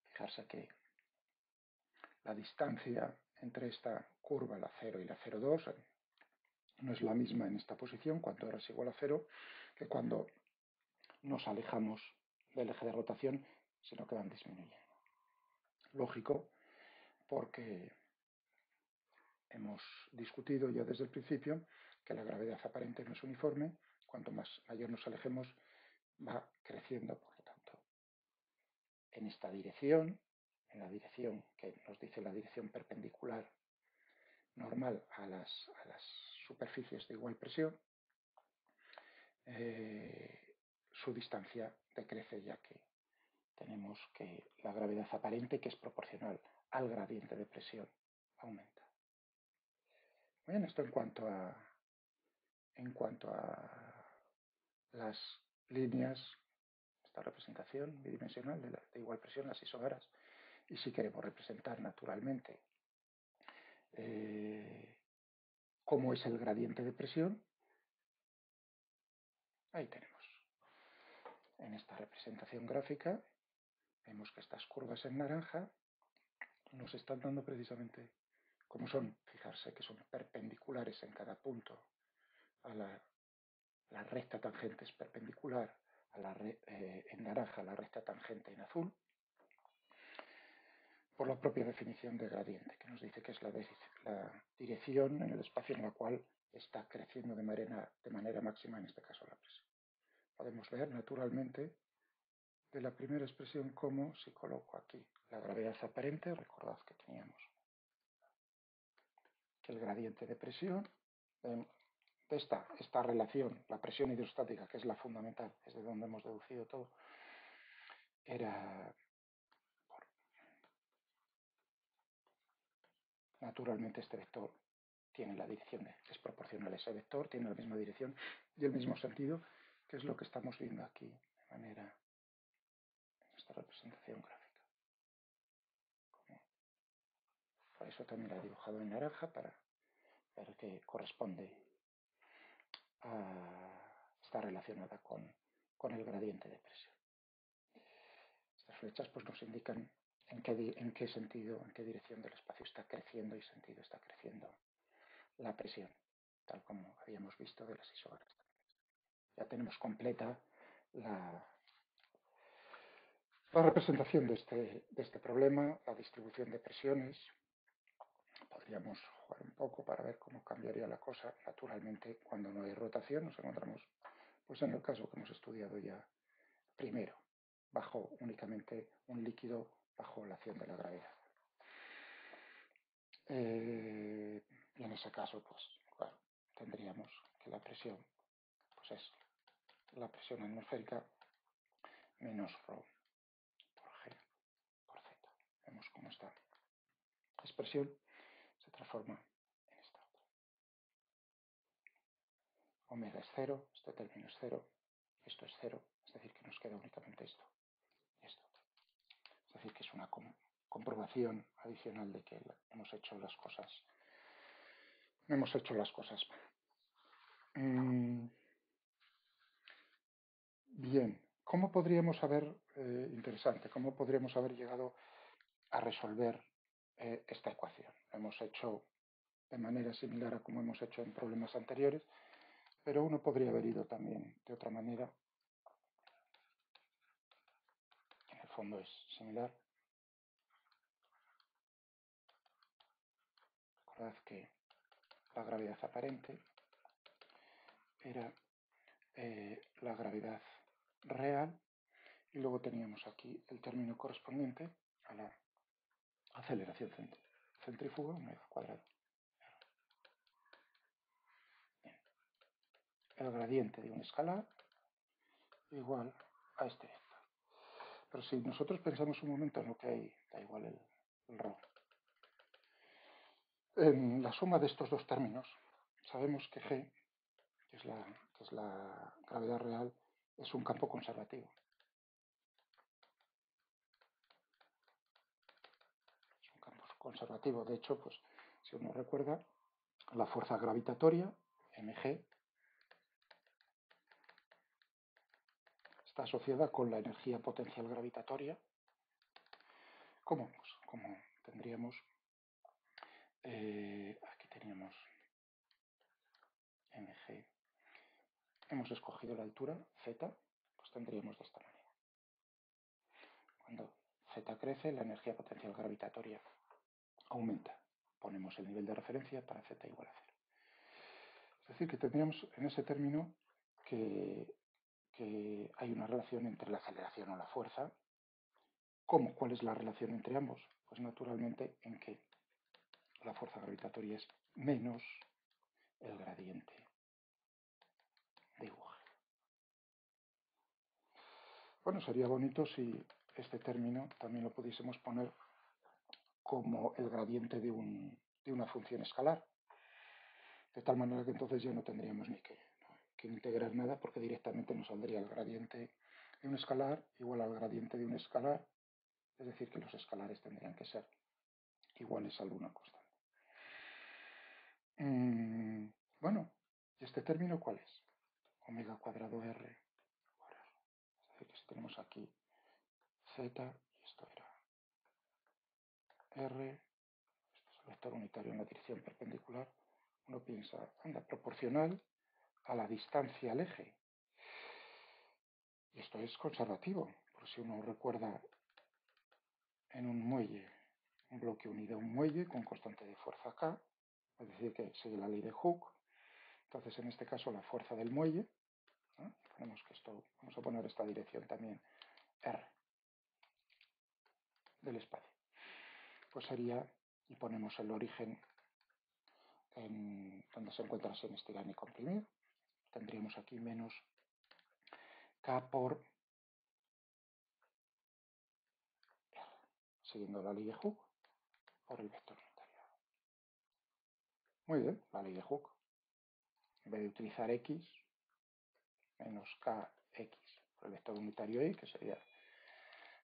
Fijarse que la distancia entre esta curva, la 0 y la 0,2, no es la misma en esta posición, cuando ahora es igual a 0, que cuando nos alejamos del eje de rotación, sino que van disminuyendo. Lógico, porque hemos discutido ya desde el principio que la gravedad aparente no es uniforme. Cuanto mayor nos alejemos, va creciendo. Por lo tanto, en esta dirección, en la dirección que nos dice la dirección perpendicular normal a las superficies de igual presión, su distancia decrece, ya que tenemos que la gravedad aparente, que es proporcional al gradiente de presión, aumenta. Bien, esto en cuanto a las líneas, esta representación bidimensional de igual presión, las isobaras. Y si queremos representar naturalmente cómo es el gradiente de presión, ahí tenemos. En esta representación gráfica vemos que estas curvas en naranja nos están dando precisamente cómo son. Fijarse que son perpendiculares en cada punto a la recta tangente es perpendicular en naranja, la recta tangente en azul, por la propia definición de gradiente, que nos dice que es la dirección en el espacio en la cual está creciendo de manera máxima, en este caso la presión. Podemos ver naturalmente de la primera expresión cómo, si coloco aquí la gravedad aparente, recordad que teníamos que el gradiente de presión de esta relación, la presión hidrostática, que es la fundamental, es de donde hemos deducido todo, era naturalmente este vector tiene la dirección, es proporcional a ese vector, tiene la misma dirección y el mismo sentido, que es lo que estamos viendo aquí de manera en esta representación gráfica. Por eso también la he dibujado en naranja, para ver que corresponde está relacionada con el gradiente de presión. Estas flechas pues nos indican en qué sentido, en qué dirección del espacio está creciendo y sentido está creciendo la presión, tal como habíamos visto de las isobaras. Ya tenemos completa la representación de este problema, la distribución de presiones. Podríamos jugar un poco para ver cómo cambiaría la cosa. Naturalmente, cuando no hay rotación, nos encontramos pues en el caso que hemos estudiado ya primero, bajo únicamente un líquido bajo la acción de la gravedad. Y en ese caso, pues claro, tendríamos que la presión pues es la presión atmosférica menos ρ por G por Z. Vemos cómo esta expresión se transforma en esta otra. Omega es 0, este término es 0, esto es 0, es decir, que nos queda únicamente esto y esto. Es decir, que es una comprobación adicional de que hemos hecho las cosas mal. Bien, ¿cómo podríamos interesante, cómo podríamos haber llegado a resolver esta ecuación? Lo hemos hecho de manera similar a como hemos hecho en problemas anteriores, pero uno podría haber ido también de otra manera. En el fondo es similar. Recordad que la gravedad aparente era la gravedad real, y luego teníamos aquí el término correspondiente a la aceleración centrífuga, omega cuadrado. Bien. El gradiente de un escalar igual a este vector. Pero si nosotros pensamos un momento en lo que hay, da igual el rho, en la suma de estos dos términos, sabemos que G, que es la gravedad real, es un campo conservativo. Es un campo conservativo. De hecho, pues, si uno recuerda, la fuerza gravitatoria, mg, está asociada con la energía potencial gravitatoria. ¿Cómo? Pues como tendríamos, aquí teníamos mg, hemos escogido la altura, z, pues tendríamos de esta manera. Cuando z crece, la energía potencial gravitatoria aumenta. Ponemos el nivel de referencia para z igual a 0. Es decir, que tendríamos en ese término que hay una relación entre la aceleración o la fuerza. ¿Cómo? ¿Cuál es la relación entre ambos? Pues naturalmente en que la fuerza gravitatoria es menos el gradiente de UG. Bueno, sería bonito si este término también lo pudiésemos poner como el gradiente de una función escalar, de tal manera que entonces ya no tendríamos ni que integrar nada, porque directamente nos saldría el gradiente de un escalar igual al gradiente de un escalar, es decir, que los escalares tendrían que ser iguales a alguna constante. Bueno, ¿y este término cuál es? Omega cuadrado R cuadrado. Es decir, que si tenemos aquí Z, y esto era R, esto es el vector unitario en la dirección perpendicular, uno piensa, anda, proporcional a la distancia al eje. Y esto es conservativo, por si uno recuerda en un muelle, un bloque unido a un muelle con constante de fuerza K, es decir, que sigue la ley de Hooke. Entonces, en este caso, la fuerza del muelle, ¿no? Ponemos que esto, vamos a poner esta dirección también, R del espacio. Pues sería, y ponemos el origen en donde se encuentra sin estirar ni comprimir, tendríamos aquí menos K por R, siguiendo la ley de Hooke, por el vector unitario. Muy bien, la ley de Hooke. En vez de utilizar X, menos KX por el vector unitario Y, que sería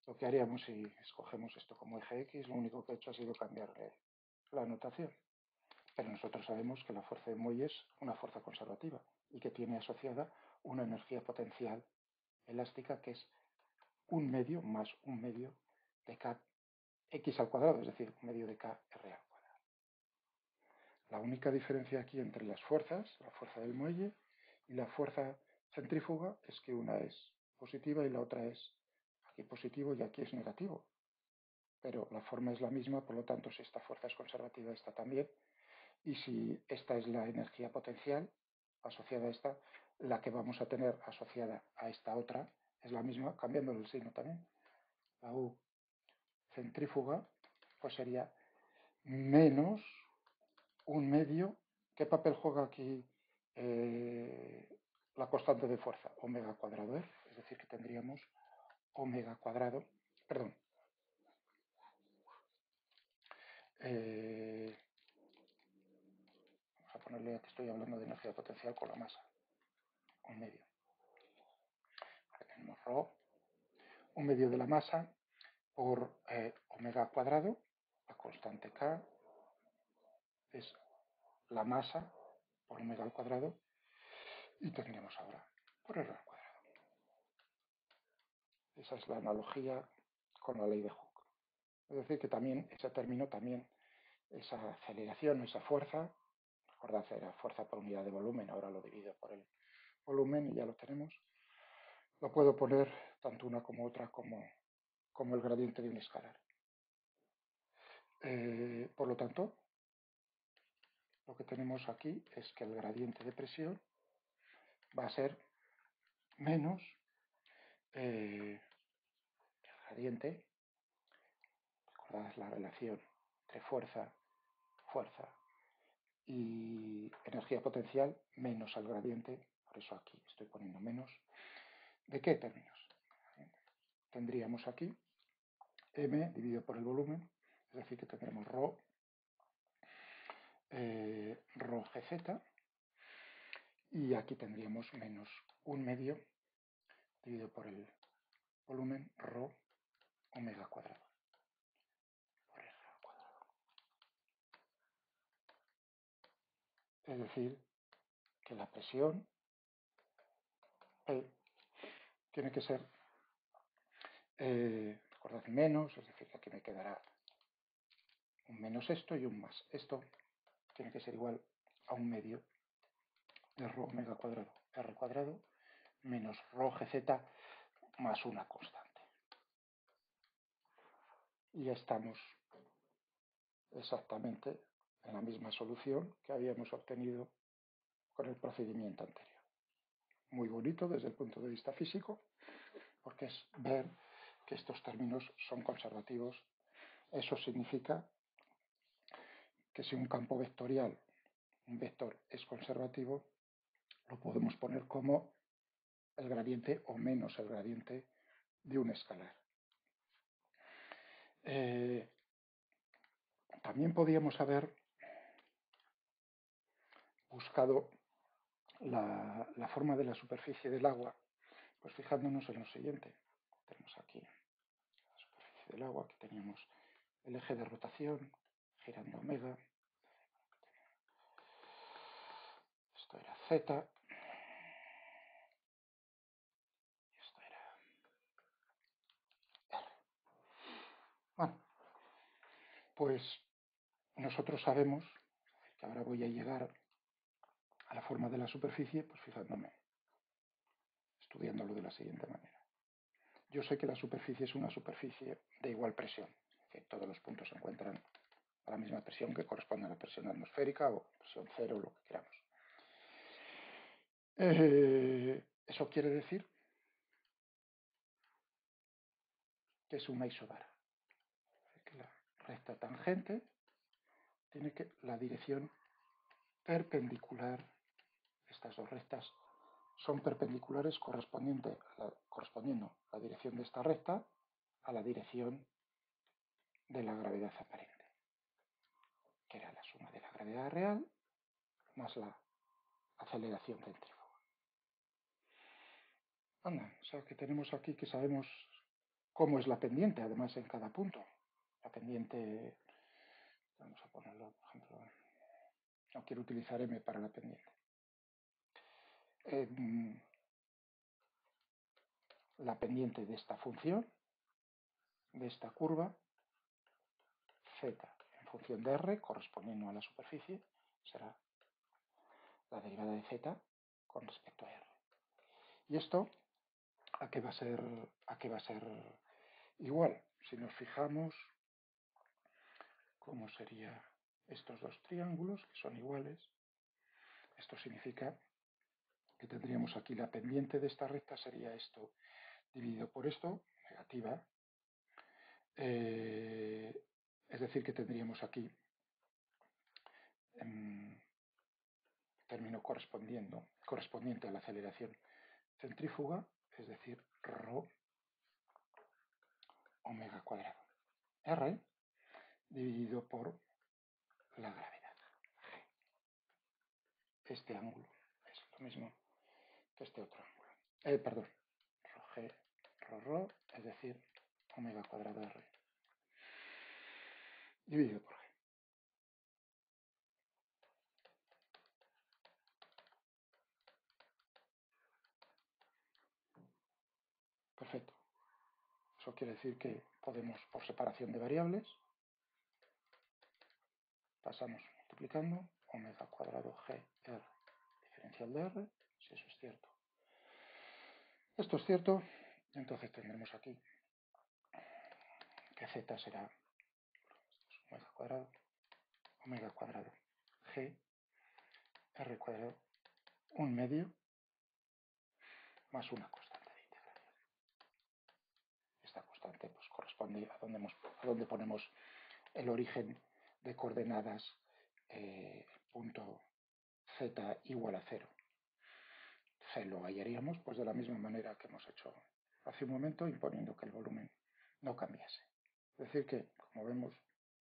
lo que haríamos si escogemos esto como eje X, lo único que he hecho ha sido cambiarle la notación. Pero nosotros sabemos que la fuerza de muelle es una fuerza conservativa y que tiene asociada una energía potencial elástica que es un medio más un medio de kx al cuadrado, es decir, un medio de kr al cuadrado. La única diferencia aquí entre las fuerzas, la fuerza del muelle y la fuerza centrífuga, es que una es positiva y la otra es aquí positivo y aquí es negativo. Pero la forma es la misma, por lo tanto, si esta fuerza es conservativa, esta también. Y si esta es la energía potencial asociada a esta, la que vamos a tener asociada a esta otra es la misma, cambiando el signo también. La U centrífuga, pues sería menos un medio. ¿Qué papel juega aquí la constante de fuerza? Omega cuadrado R, es decir, que tendríamos omega cuadrado, perdón, vamos a ponerle que estoy hablando de energía potencial con la masa, un medio. Aquí tenemos ρ, un medio de la masa por omega cuadrado, la constante K es la masa por omega al cuadrado, y tendríamos ahora por R al cuadrado. Esa es la analogía con la ley de Hooke. Es decir, que también ese término, también esa aceleración, esa fuerza, recordad, era fuerza por unidad de volumen, ahora lo divido por el volumen y ya lo tenemos, lo puedo poner tanto una como otra como el gradiente de un escalar. Por lo tanto, lo que tenemos aquí es que el gradiente de presión va a ser menos el gradiente, recordad la relación entre fuerza y energía potencial menos al gradiente, por eso aquí estoy poniendo menos. ¿De qué términos? Tendríamos aquí m dividido por el volumen, es decir, que tendremos rho gz, y aquí tendríamos menos 1/2 dividido por el volumen rho omega cuadrado por r al cuadrado. Es decir, que la presión P tiene que ser, recordad, menos, es decir, que aquí me quedará un menos esto y un más. Esto tiene que ser igual a 1/2 de rho omega cuadrado r cuadrado menos rho gz más una constante. Y estamos exactamente en la misma solución que habíamos obtenido con el procedimiento anterior. Muy bonito desde el punto de vista físico, porque es ver que estos términos son conservativos. Eso significa que si un campo vectorial, un vector, es conservativo, lo podemos poner como el gradiente o menos el gradiente de un escalar. También podíamos haber buscado la forma de la superficie del agua, pues fijándonos en lo siguiente. Tenemos aquí la superficie del agua, aquí teníamos el eje de rotación girando omega, esto era z, y esto era r. Bueno, pues nosotros sabemos que ahora voy a llegar a la forma de la superficie, pues fijándome, estudiándolo de la siguiente manera. Yo sé que la superficie es una superficie de igual presión, que todos los puntos se encuentran a la misma presión que corresponde a la presión atmosférica o presión cero, lo que queramos. Eso quiere decir que es una isobara, que la recta tangente tiene que la dirección perpendicular, estas dos rectas son perpendiculares correspondiendo la dirección de esta recta a la dirección de la gravedad aparente, que era la suma de la gravedad real más la aceleración centrífuga. Anda, o sea que tenemos aquí que sabemos cómo es la pendiente, además en cada punto. La pendiente, vamos a ponerlo, por ejemplo, no quiero utilizar m para la pendiente. La pendiente de esta función, de esta curva, z en función de r, correspondiendo a la superficie, será la derivada de z con respecto a r. ¿Y esto a qué va a ser igual? Si nos fijamos, ¿cómo serían estos dos triángulos que son iguales? Esto significa que tendríamos aquí la pendiente de esta recta sería esto dividido por esto, negativa. Es decir, que tendríamos aquí término correspondiente a la aceleración centrífuga, es decir, rho omega cuadrado r dividido por la gravedad g. Este ángulo es lo mismo que este otro ángulo. Perdón, rho g, rho, es decir, omega cuadrado r dividido por g. Perfecto. Eso quiere decir que podemos, por separación de variables, pasamos multiplicando omega cuadrado g r diferencial de r, si eso es cierto. Esto es cierto, entonces tendremos aquí que z será omega cuadrado g r cuadrado, un medio, más una constante de integración. Esta constante pues, corresponde a donde ponemos el origen de coordenadas punto z igual a 0. C lo hallaríamos pues, de la misma manera que hemos hecho hace un momento, imponiendo que el volumen no cambiase. Es decir que, como vemos,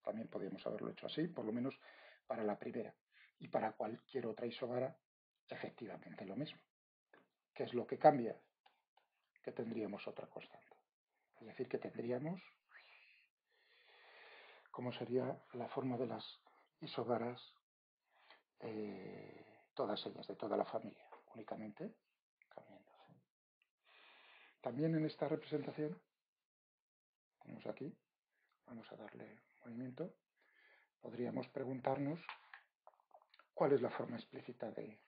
también podríamos haberlo hecho así, por lo menos para la primera. Y para cualquier otra isóbara, efectivamente lo mismo. ¿Qué es lo que cambia? Que tendríamos otra constante. Es decir, que tendríamos, como sería la forma de las isóbaras, todas ellas, de toda la familia, únicamente cambiando. También en esta representación, tenemos aquí, vamos a darle movimiento, podríamos preguntarnos cuál es la forma explícita de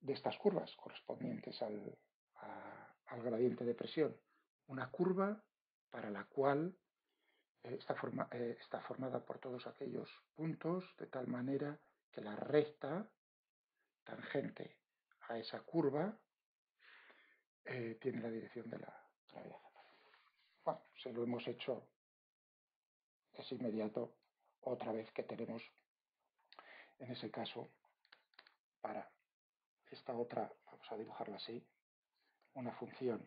estas curvas correspondientes al gradiente de presión. Una curva para la cual está formada por todos aquellos puntos de tal manera que la recta tangente a esa curva tiene la dirección de la gravedad. Bueno, si lo hemos hecho, es inmediato otra vez que tenemos, en ese caso, para esta otra, vamos a dibujarla así, una función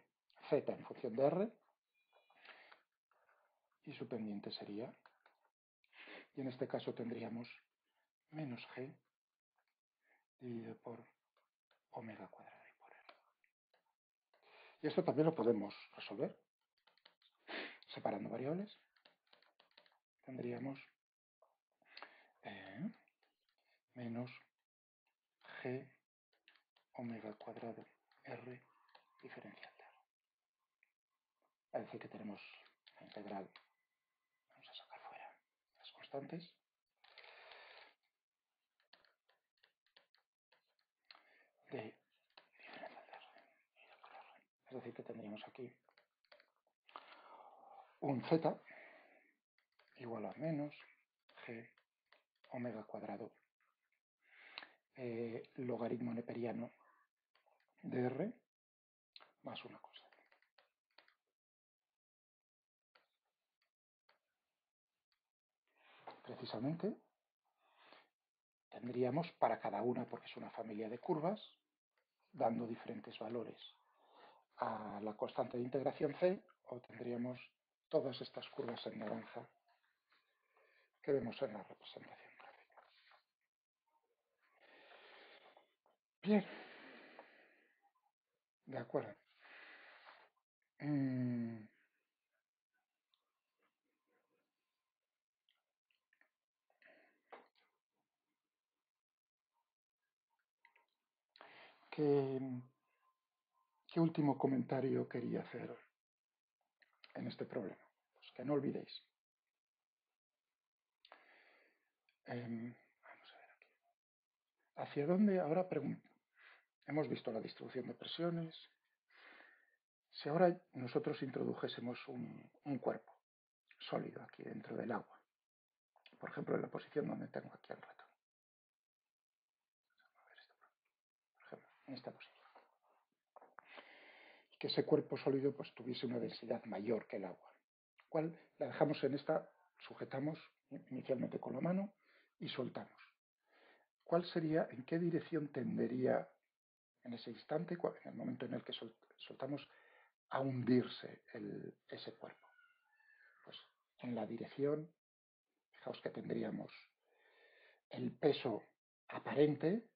z en función de r, y su pendiente sería, y en este caso tendríamos menos g dividido por omega cuadrado y por r. Y esto también lo podemos resolver. Separando variables, tendríamos menos g omega cuadrado r diferencial de r. Es decir, que tenemos la integral, vamos a sacar fuera las constantes, de diferencial de r. Es decir, que tendríamos aquí un z igual a menos g omega cuadrado logaritmo neperiano de r más una constante. Precisamente tendríamos para cada una, porque es una familia de curvas, dando diferentes valores a la constante de integración c, obtendríamos todas estas curvas en naranja que vemos en la representación gráfica. Bien, de acuerdo. ¿Qué último comentario quería hacer en este problema? Pues que no olvidéis. Vamos a ver aquí. ¿Hacia dónde? Ahora hemos visto la distribución de presiones. Si ahora nosotros introdujésemos un cuerpo sólido aquí dentro del agua, por ejemplo, en la posición donde tengo aquí el ratón, por ejemplo, en esta posición, y que ese cuerpo sólido pues tuviese una densidad mayor que el agua, ¿cuál? La dejamos en esta, sujetamos inicialmente con la mano y soltamos. ¿Cuál sería, en qué dirección tendería en ese instante, en el momento en el que soltamos, a hundirse ese cuerpo? Pues en la dirección, fijaos que tendríamos el peso aparente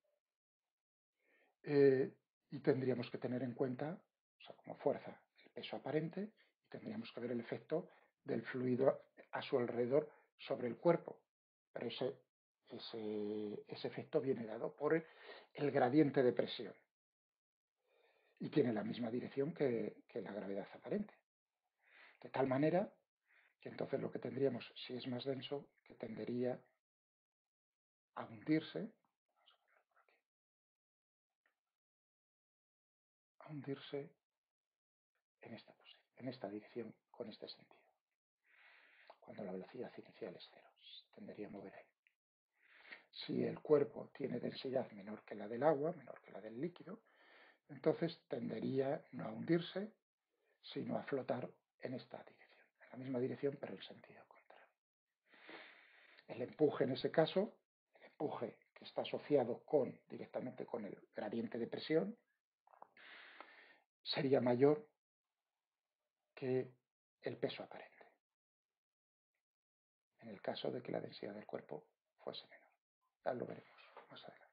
y tendríamos que tener en cuenta, o sea, como fuerza, el peso aparente, y tendríamos que ver el efecto del fluido a su alrededor sobre el cuerpo. Pero ese efecto viene dado por el gradiente de presión y tiene la misma dirección que la gravedad aparente. De tal manera que entonces lo que tendríamos, si es más denso, que tendería a hundirse, en esta dirección, con este sentido. Cuando la velocidad inicial es cero, se tendería a mover ahí. Si el cuerpo tiene densidad menor que la del agua, menor que la del líquido, entonces tendería no a hundirse, sino a flotar en esta dirección, en la misma dirección pero en sentido contrario. El empuje en ese caso, el empuje que está asociado directamente con el gradiente de presión, sería mayor que el peso aparente, en el caso de que la densidad del cuerpo fuese menor. Ya lo veremos más adelante.